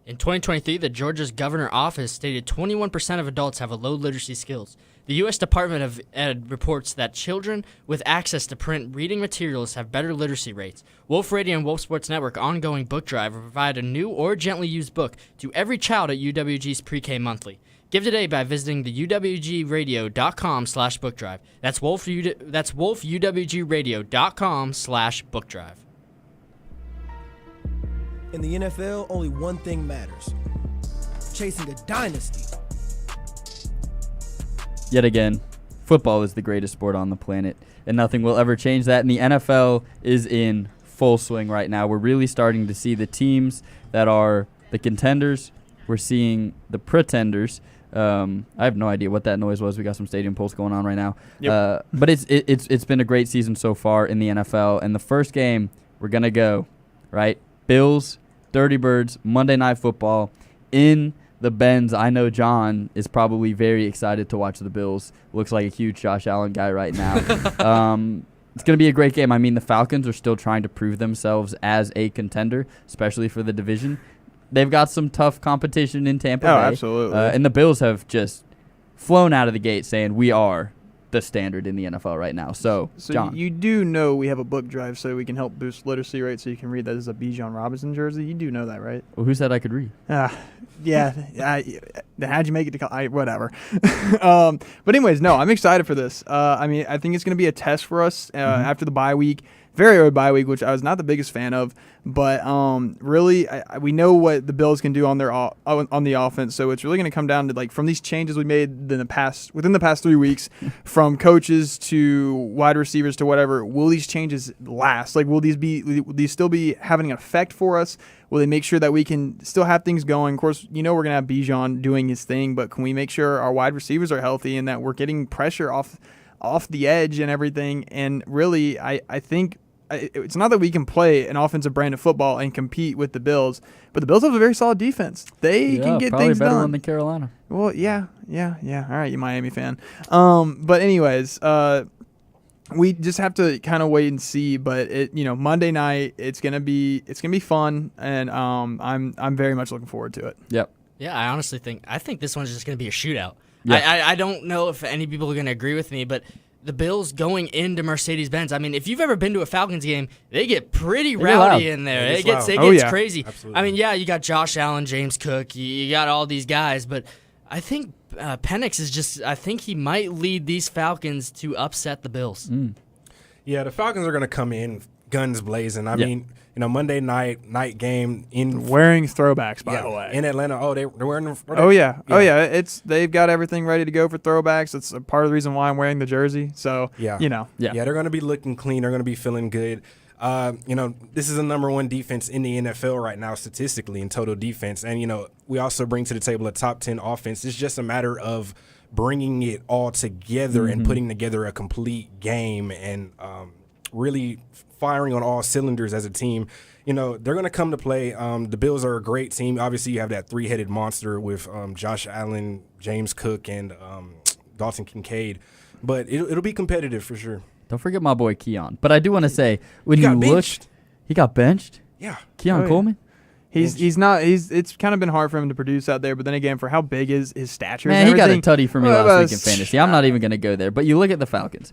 In 2023, the Georgia's governor office stated 21% of adults have a low literacy skills. The U.S. Department of Ed reports that children with access to print reading materials have better literacy rates. Wolf Radio and Wolf Sports Network ongoing book drive will provide a new or gently used book to every child at UWG's Pre-K Monthly. Give today by visiting the uwgradio.com/bookdrive. That's wolfuwgradio.com/bookdrive. In the NFL, only one thing matters: chasing a dynasty. Yet again, football is the greatest sport on the planet, and nothing will ever change that. And the NFL is in full swing right now. We're really starting to see the teams that are the contenders. We're seeing the pretenders. I have no idea what that noise was. We got some stadium pulse going on right now. Yep. But it's been a great season so far in the NFL. And the first game we're gonna go, right? Bills, Dirty Birds, Monday Night Football in the Benz. I know John is probably very excited to watch the Bills. Looks like a huge Josh Allen guy right now. It's going to be a great game. I mean, the Falcons are still trying to prove themselves as a contender, especially for the division. They've got some tough competition in Tampa Bay. Absolutely. And the Bills have just flown out of the gate saying we are the standard in the NFL right now. So John. You do know we have a book drive so we can help boost literacy rate so you can read that as a Bijan Robinson jersey. You do know that, right? Well, who said I could read? Yeah. How'd you make it to whatever. But anyways, no, I'm excited for this. I mean, I think it's going to be a test for us after the bye week. Very early bye week, which I was not the biggest fan of, but really, we know what the Bills can do on their on the offense. So it's really going to come down to like from these changes we made within the past 3 weeks, from coaches to wide receivers to whatever. Will these changes last? Like, will these still be having an effect for us? Will they make sure that we can still have things going? Of course, you know we're going to have Bijan doing his thing, but can we make sure our wide receivers are healthy and that we're getting pressure off the edge and everything? And really, I think. It's not that we can play an offensive brand of football and compete with the Bills, but the Bills have a very solid defense. They can get things done. Probably better than Carolina. Well, yeah. All right, you Miami fan. But anyways, we just have to kind of wait and see. But Monday night, it's gonna be fun, and I'm very much looking forward to it. Yep. Yeah, I honestly think this one's just gonna be a shootout. Yeah. I don't know if any people are gonna agree with me, but the Bills going into Mercedes-Benz. I mean, if you've ever been to a Falcons game, they get pretty rowdy in there. It gets crazy. Absolutely. I mean, yeah, you got Josh Allen, James Cook, you got all these guys, but I think Penix is I think he might lead these Falcons to upset the Bills. Yeah, the Falcons are going to come in guns blazing. I mean, Monday night game in wearing throwbacks, by the way, in Atlanta. Oh, they're wearing. They've got everything ready to go for throwbacks. It's a part of the reason why I'm wearing the jersey. So they're going to be looking clean. They're going to be feeling good. This is the number one defense in the NFL right now, statistically, in total defense. And we also bring to the table a top 10 offense. It's just a matter of bringing it all together and putting together a complete game and really firing on all cylinders as a team. They're going to come to play. The Bills are a great team. Obviously, you have that three-headed monster with Josh Allen, James Cook, and Dalton Kincaid. But it'll be competitive for sure. Don't forget my boy Keon. But I do want to say, when you looked, he got benched? Yeah. Keon Coleman? It's kind of been hard for him to produce out there, but then again, for how big is his stature? Man, he got a tutty for me last week in fantasy. I'm not even going to go there. But you look at the Falcons.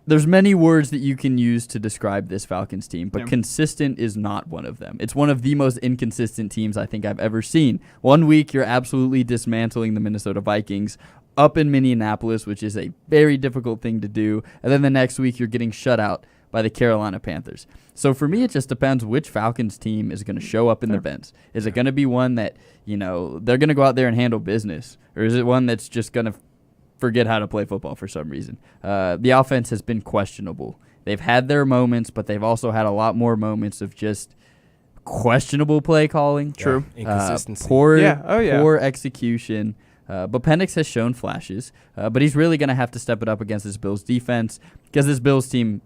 There's many words that you can use to describe this Falcons team, but consistent is not one of them. It's one of the most inconsistent teams I think I've ever seen. 1 week, you're absolutely dismantling the Minnesota Vikings up in Minneapolis, which is a very difficult thing to do. And then the next week, you're getting shut out by the Carolina Panthers. So for me, it just depends which Falcons team is going to show up in the Benz. Is it going to be one that, they're going to go out there and handle business? Or is it one that's just going to forget how to play football for some reason? The offense has been questionable. They've had their moments, but they've also had a lot more moments of just questionable play calling. True. Inconsistency. Poor execution. But Penix has shown flashes. But he's really going to have to step it up against this Bills defense because this Bills team,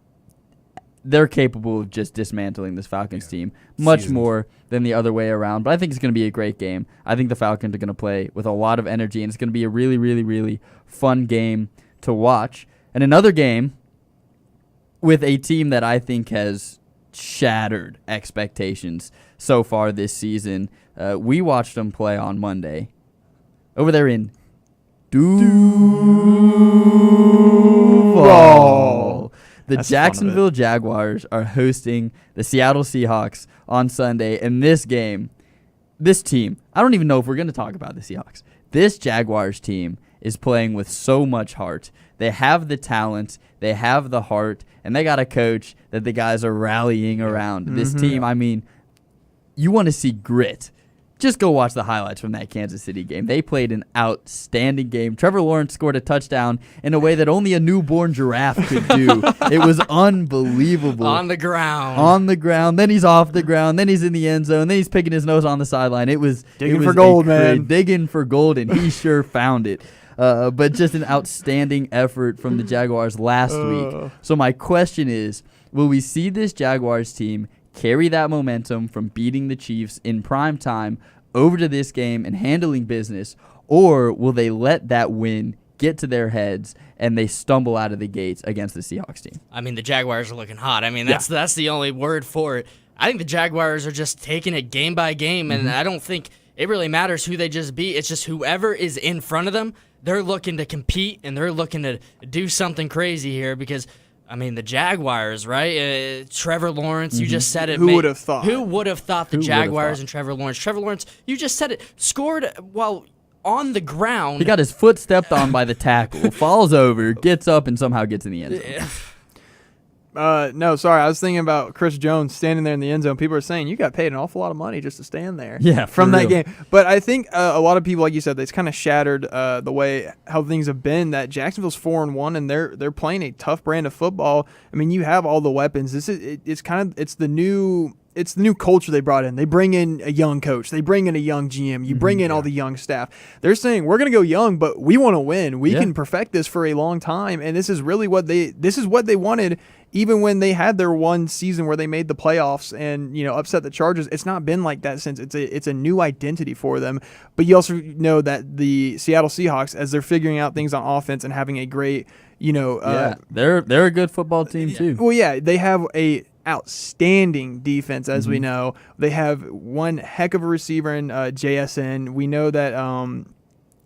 they're capable of just dismantling this Falcons team much more than the other way around. But I think it's going to be a great game. I think the Falcons are going to play with a lot of energy, and it's going to be a really, really, really fun game to watch. And another game with a team that I think has shattered expectations so far this season. We watched them play on Monday over there in Duval. The Jacksonville Jaguars are hosting the Seattle Seahawks on Sunday. And this game, this team, I don't even know if we're going to talk about the Seahawks. This Jaguars team is playing with so much heart. They have the talent, they have the heart, and they got a coach that the guys are rallying around. This team, I mean, you want to see grit. Just go watch the highlights from that Kansas City game. They played an outstanding game. Trevor Lawrence scored a touchdown in a way that only a newborn giraffe could do. It was unbelievable. On the ground. On the ground. Then he's off the ground. Then he's in the end zone. Then he's picking his nose on the sideline. It was digging for gold, man. Digging for gold, and he sure found it. But just an outstanding effort from the Jaguars last week. So my question is, will we see this Jaguars team carry that momentum from beating the Chiefs in prime time over to this game and handling business, or will they let that win get to their heads and they stumble out of the gates against the Seahawks team? I mean, the Jaguars are looking hot. I mean, that's the only word for it. I think the Jaguars are just taking it game by game, and I don't think it really matters who they just beat. It's just whoever is in front of them, they're looking to compete, and they're looking to do something crazy here because – I mean, the Jaguars, right? Trevor Lawrence, you just said it. Who would have thought? Who would have thought the Jaguars and Trevor Lawrence? Trevor Lawrence, you just said it, scored while on the ground. He got his foot stepped on by the tackle, falls over, gets up, and somehow gets in the end zone. No, sorry. I was thinking about Chris Jones standing there in the end zone. People are saying you got paid an awful lot of money just to stand there. Yeah, from that real. game. But I think a lot of people, like you said, it's kind of shattered the way how things have been. That Jacksonville's 4-1, and they're playing a tough brand of football. I mean, you have all the weapons. It's the new culture they brought in. They bring in a young coach. They bring in a young GM. You bring in all the young staff. They're saying we're going to go young, but we want to win. We can perfect this for a long time, and this is really what they wanted. Even when they had their one season where they made the playoffs and upset the Chargers, it's not been like that since. It's a new identity for them. But you also know that the Seattle Seahawks, as they're figuring out things on offense and having a great, they're a good football team too. Well, yeah, they have a outstanding defense, as we know. They have one heck of a receiver in JSN. We know that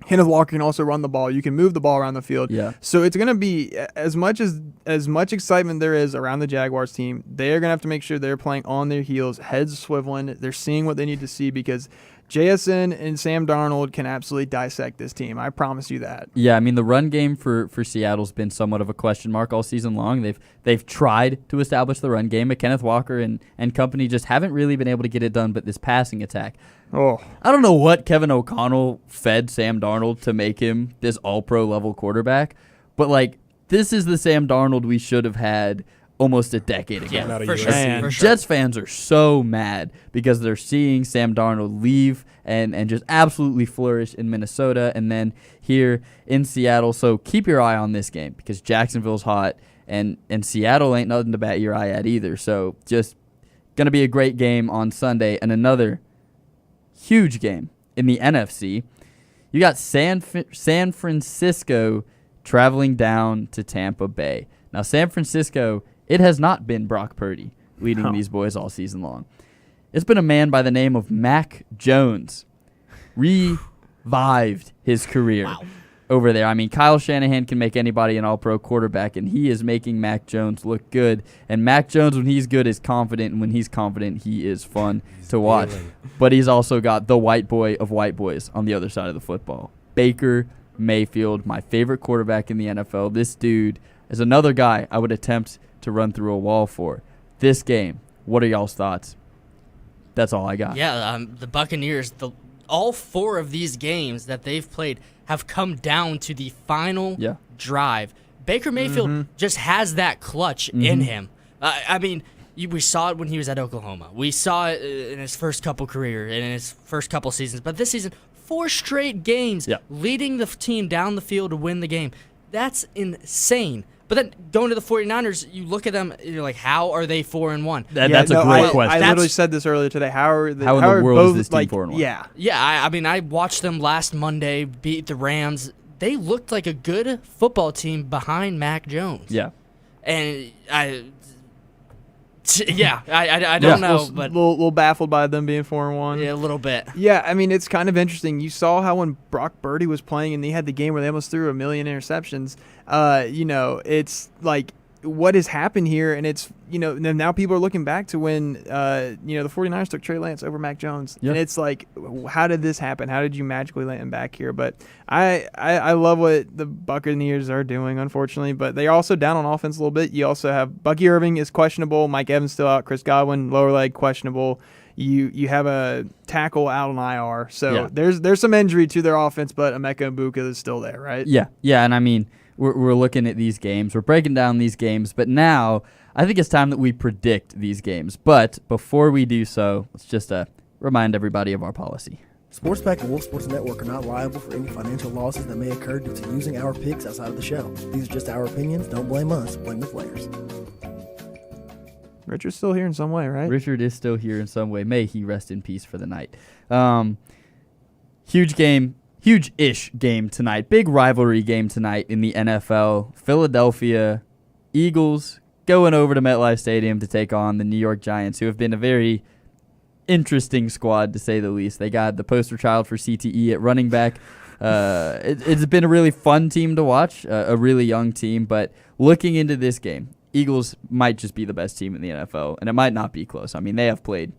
Kenneth Walker can also run the ball. You can move the ball around the field. Yeah. So it's going to be as much excitement there is around the Jaguars team. They're going to have to make sure they're playing on their heels, heads swiveling. They're seeing what they need to see because JSN and Sam Darnold can absolutely dissect this team. I promise you that. Yeah, I mean the run game for Seattle's been somewhat of a question mark all season long. They've tried to establish the run game, but Kenneth Walker and company just haven't really been able to get it done. But this passing attack, I don't know what Kevin O'Connell fed Sam Darnold to make him this all-pro level quarterback, but this is the Sam Darnold we should have had almost a decade ago. Yeah, for sure. Jets fans are so mad because they're seeing Sam Darnold leave and just absolutely flourish in Minnesota and then here in Seattle. So keep your eye on this game because Jacksonville's hot and Seattle ain't nothing to bat your eye at either. So just going to be a great game on Sunday and another huge game in the NFC. You got San Francisco traveling down to Tampa Bay. Now, San Francisco, it has not been Brock Purdy leading these boys all season long. It's been a man by the name of Mac Jones. Revived his career over there. I mean, Kyle Shanahan can make anybody an all-pro quarterback, and he is making Mac Jones look good. And Mac Jones, when he's good, is confident, and when he's confident, he is fun to watch. But he's also got the white boy of white boys on the other side of the football. Baker Mayfield, my favorite quarterback in the NFL. This dude is another guy I would attempt to run through a wall for. This game, what are y'all's thoughts? That's all I got. Yeah, the Buccaneers, all four of these games that they've played have come down to the final drive. Baker Mayfield just has that clutch in him. I mean, we saw it when he was at Oklahoma. We saw it in his first couple career, in his first couple seasons. But this season, 4 straight games leading the team down the field to win the game. That's insane. But then going to the 49ers, you look at them, you're like, how are they 4-1? That's a great question. I literally said this earlier today. How in the world is this team 4-1? Yeah. I mean, I watched them last Monday beat the Rams. They looked like a good football team behind Mac Jones. Yeah. And I don't know, but a little baffled by them being 4-1. Yeah, a little bit. Yeah, I mean, it's kind of interesting. You saw how when Brock Purdy was playing and he had the game where they almost threw 1 million interceptions. It's like what has happened here, and it's, now people are looking back to when, the 49ers took Trey Lance over Mac Jones. Yep. And it's like, how did this happen? How did you magically land him back here? But I love what the Buccaneers are doing, unfortunately, but they're also down on offense a little bit. You also have Bucky Irving is questionable, Mike Evans still out, Chris Godwin, lower leg, questionable. You have a tackle out on IR. So there's some injury to their offense, but Emeka Egbuka is still there, right? Yeah, and I mean, we're looking at these games. We're breaking down these games, but now I think it's time that we predict these games. But before we do so, let's just remind everybody of our policy. SportsPack and Wolf Sports Network are not liable for any financial losses that may occur due to using our picks outside of the show. These are just our opinions. Don't blame us. Blame the players. Richard's still here in some way, right? Richard is still here in some way. May he rest in peace for the night. Huge game. Huge-ish game tonight. Big rivalry game tonight in the NFL. Philadelphia Eagles going over to MetLife Stadium to take on the New York Giants, who have been a very interesting squad, to say the least. They got the poster child for CTE at running back. It's been a really fun team to watch, a really young team. But looking into this game, Eagles might just be the best team in the NFL, and it might not be close. I mean, they have played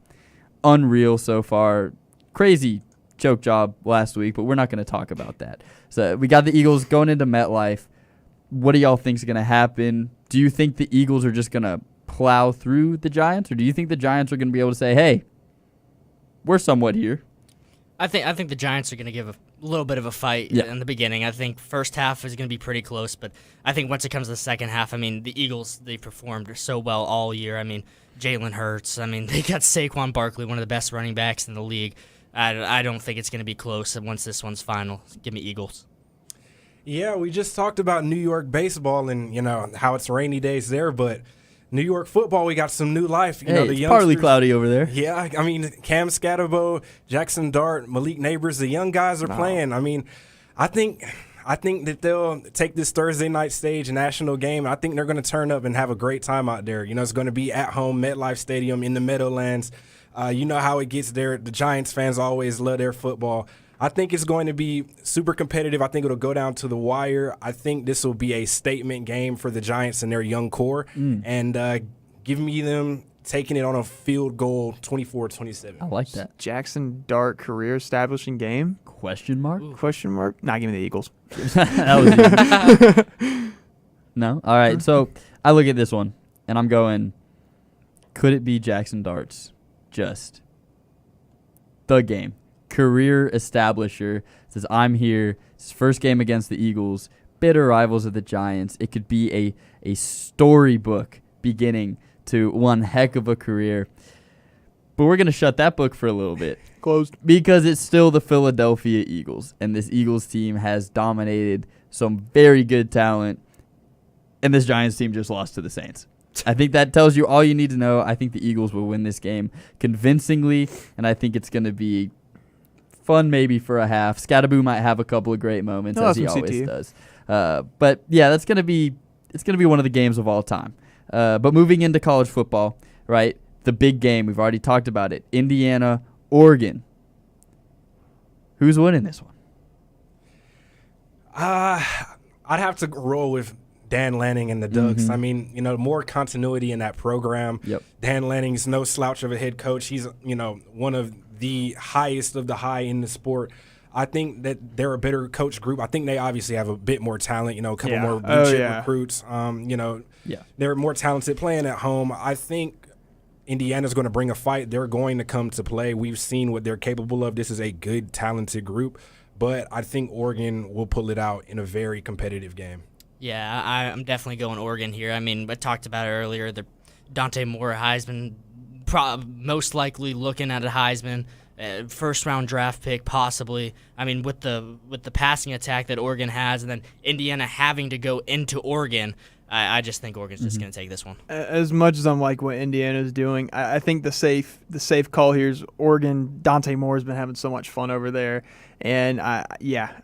unreal so far. Crazy choke job last week, but we're not going to talk about that. So we got the Eagles going into MetLife. What do y'all think is going to happen? Do you think the Eagles are just going to plow through the Giants, or do you think the Giants are going to be able to say, hey, we're somewhat here? I think the Giants are going to give a little bit of a fight in the beginning. I think first half is going to be pretty close, but I think once it comes to the second half, I mean, the Eagles, they performed so well all year. I mean, Jalen Hurts. I mean, they got Saquon Barkley, one of the best running backs in the league. I don't think it's going to be close once this one's final. Give me Eagles. Yeah, we just talked about New York baseball and, how it's rainy days there, but New York football, we got some new life. It's partly cloudy over there. Yeah, I mean, Cam Scatterbo, Jackson Dart, Malik Neighbors, the young guys are playing. I mean, I think that they'll take this Thursday night stage national game. I think they're going to turn up and have a great time out there. It's going to be at home, MetLife Stadium in the Meadowlands. You know how it gets there. The Giants fans always love their football. I think it's going to be super competitive. I think it'll go down to the wire. I think this will be a statement game for the Giants and their young core. And give me them taking it on a field goal 24-27. I like that. Jackson Dart career establishing game? Question mark? Ooh. Question mark? Nah, give me the Eagles. That was easy. No? All right. So I look at this one, and I'm going, could it be Jackson Dart's just the game? Career establisher. Says, I'm here. It's his first game against the Eagles. Bitter rivals of the Giants. It could be a storybook beginning to one heck of a career. But we're going to shut that book for a little bit. Closed. Because it's still the Philadelphia Eagles. And this Eagles team has dominated some very good talent. And this Giants team just lost to the Saints. I think that tells you all you need to know. I think the Eagles will win this game convincingly. And I think it's going to be fun maybe for a half. Scatterbo might have a couple of great moments, as he always does. But, yeah, it's going to be one of the games of all time. But moving into college football, right, the big game, we've already talked about it, Indiana, Oregon. Who's winning this one? I'd have to roll with Dan Lanning and the Ducks. I mean, more continuity in that program. Yep. Dan Lanning's no slouch of a head coach. He's, one of the highest of the high in the sport. I think that they're a better coach group. I think they obviously have a bit more talent, a couple more blue chip recruits. They're more talented playing at home. I think Indiana's going to bring a fight. They're going to come to play. We've seen what they're capable of. This is a good, talented group. But I think Oregon will pull it out in a very competitive game. Yeah, I'm definitely going Oregon here. I mean, I talked about it earlier. The Dante Moore Heisman, most likely looking at a Heisman. First-round draft pick, possibly. I mean, with the passing attack that Oregon has, and then Indiana having to go into Oregon, I just think Oregon's just going to take this one. As much as I'm like what Indiana's doing, I think the safe call here is Oregon. Dante Moore's been having so much fun over there, and I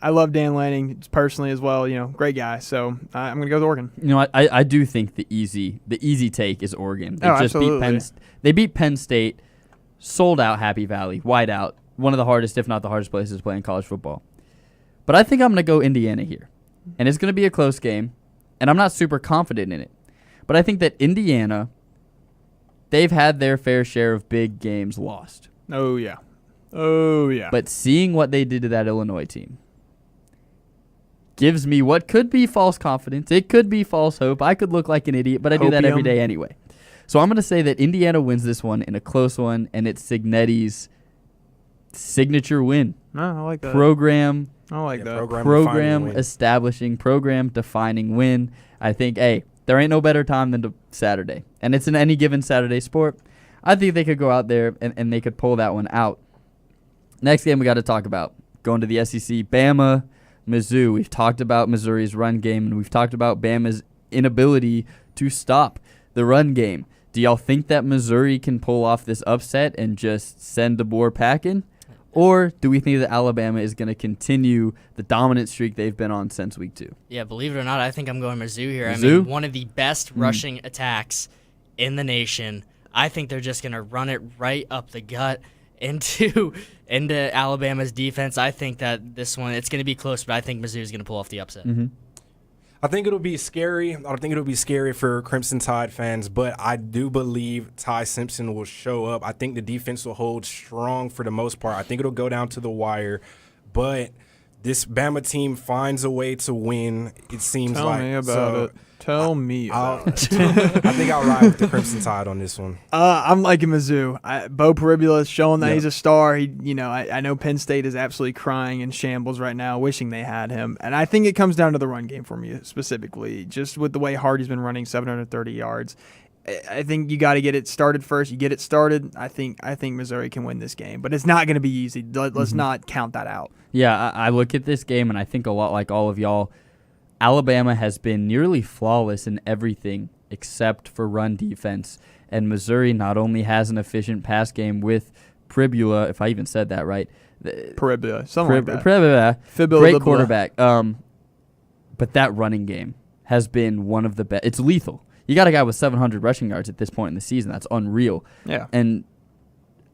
love Dan Lanning personally as well. Great guy. So I'm going to go with Oregon. I do think the easy take is Oregon. They beat Penn State. Sold out Happy Valley, white out, one of the hardest, if not the hardest places to play in college football. But I think I'm going to go Indiana here. And it's going to be a close game, and I'm not super confident in it. But I think that Indiana, they've had their fair share of big games lost. Oh, yeah. Oh, yeah. But seeing what they did to that Illinois team gives me what could be false confidence. It could be false hope. I could look like an idiot, but I do that every day anyway. So I'm going to say that Indiana wins this one in a close one, and it's Signetti's signature win. No, I like that. Program. I like that. Program establishing, program defining win. I think, hey, there ain't no better time than Saturday. And it's in any given Saturday sport. I think they could go out there and they could pull that one out. Next game we got to talk about. Going to the SEC, Bama, Mizzou. We've talked about Missouri's run game, and we've talked about Bama's inability to stop the run game. Do y'all think that Missouri can pull off this upset and just send DeBoer packing? Or do we think that Alabama is going to continue the dominant streak they've been on since week 2? Yeah, believe it or not, I think I'm going Mizzou here. Mizzou? I mean, one of the best rushing attacks in the nation. I think they're just going to run it right up the gut into Alabama's defense. I think that this one, it's going to be close, but I think Mizzou is going to pull off the upset. Mm-hmm. I think it'll be scary. I think it'll be scary for Crimson Tide fans, but I do believe Ty Simpson will show up. I think the defense will hold strong for the most part. I think it'll go down to the wire, but this Bama team finds a way to win. It seems Tell like. me about it. Tell me about it. I think I'll ride with the Crimson Tide on this one. I'm liking Mizzou. Bo Peribula is showing that he's a star. I know Penn State is absolutely crying in shambles right now, wishing they had him. And I think it comes down to the run game for me specifically, just with the way Hardy's been running 730 yards. I think you got to get it started first. You get it started. I think Missouri can win this game, but it's not going to be easy. Let's not count that out. Yeah, I look at this game and I think a lot like all of y'all. Alabama has been nearly flawless in everything except for run defense. And Missouri not only has an efficient pass game with Pribula, if I even said that right. Peribula, something like that. Pribula, Fibula, great quarterback. But that running game has been one of the best. It's lethal. You got a guy with 700 rushing yards at this point in the season. That's unreal. Yeah. And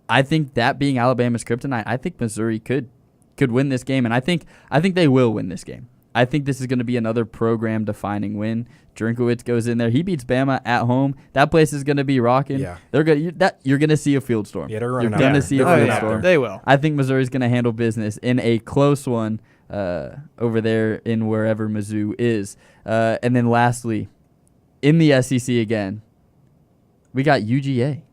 I think that being Alabama's kryptonite, I think Missouri could win this game, and I think they will win this game. I think this is going to be another program-defining win. Drinkowitz goes in there. He beats Bama at home. That place is going to be rocking. Yeah. You're going to see a field storm. Yeah, they're running You're going to see a field storm. They will. I think Missouri's going to handle business in a close one over there in wherever Mizzou is. And then lastly, in the SEC again, we got UGA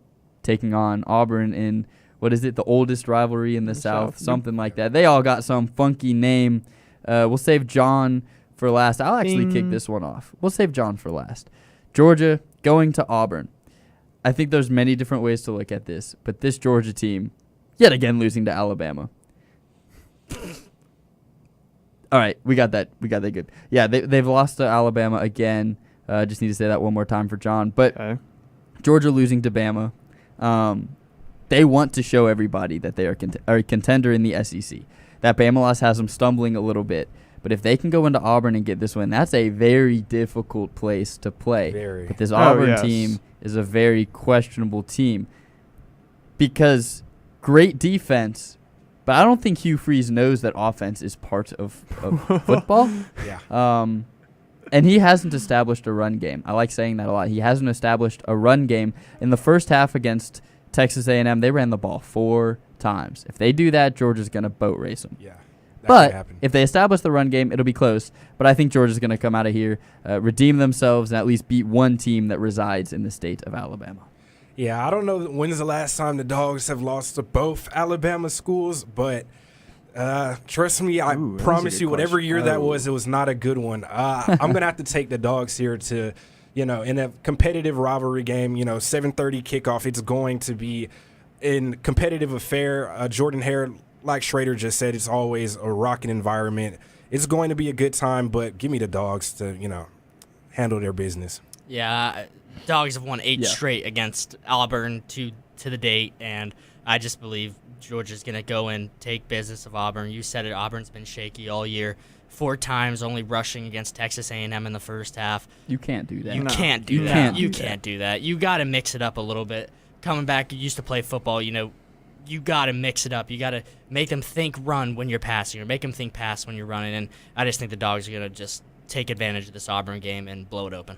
taking on Auburn in, what is it, the oldest rivalry in the South, something like that. They all got some funky name. We'll save John for last. I'll actually kick this one off. We'll save John for last. Georgia going to Auburn. I think there's many different ways to look at this, but this Georgia team, yet again losing to Alabama. All right, we got that good. Yeah, they've lost to Alabama again. Just need to say that one more time for John. But Georgia losing to Bama. They want to show everybody that they are a contender in the SEC. That Bama loss has them stumbling a little bit. But if they can go into Auburn and get this win, that's a very difficult place to play. Very. But this Auburn team is a very questionable team because great defense, but I don't think Hugh Freeze knows that offense is part of football. Yeah. And he hasn't established a run game. I like saying that a lot. He hasn't established a run game. In the first half against Texas A&M, they ran the ball 4 times. If they do that, Georgia's going to boat race them. Yeah. But if they establish the run game, it'll be close. But I think Georgia's going to come out of here, redeem themselves, and at least beat one team that resides in the state of Alabama. Yeah, I don't know when's the last time the Dogs have lost to both Alabama schools, but trust me, I promise you, whatever year that was, it was not a good one. I'm going to have to take the Dogs here to, in a competitive rivalry game, 7:30 kickoff, it's going to be in competitive affair. Jordan Hare, like Schrader just said, it's always a rocking environment. It's going to be a good time, but give me the Dogs to, handle their business. Yeah, Dogs have won 8 straight against Auburn to the date, and I just believe Georgia's going to go and take business of Auburn. You said it, Auburn's been shaky all year. 4 times only rushing against Texas A&M in the first half. You can't do that. You can't do that. You got to mix it up a little bit. Coming back, you used to play football, you got to mix it up. You got to make them think run when you're passing or make them think pass when you're running. And I just think the Dogs are going to just take advantage of this Auburn game and blow it open.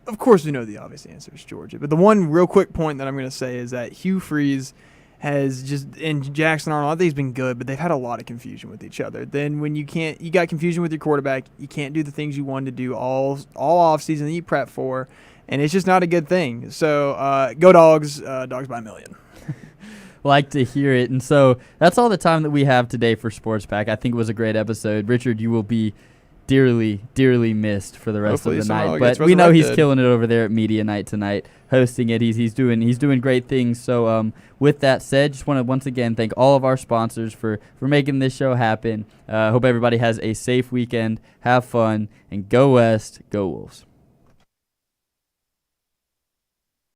of course, we know the obvious answer is Georgia. But the one real quick point that I'm going to say is that Hugh Freeze has just, and Jackson Arnold, I think he's been good, but they've had a lot of confusion with each other. Then when you got confusion with your quarterback, you can't do the things you wanted to do all off season that you prep for, and it's just not a good thing. So go Dogs, Dogs by a million. Like to hear it. And so that's all the time that we have today for Sports Pack. I think it was a great episode. Richard, you will be dearly, dearly missed for the rest Hopefully of the night. gets But we know he's resurrected. killing it over there at Media Night tonight, hosting it. He's doing great things. So with that said, just want to once again thank all of our sponsors for making this show happen. Hope everybody has a safe weekend. Have fun and go West, go Wolves.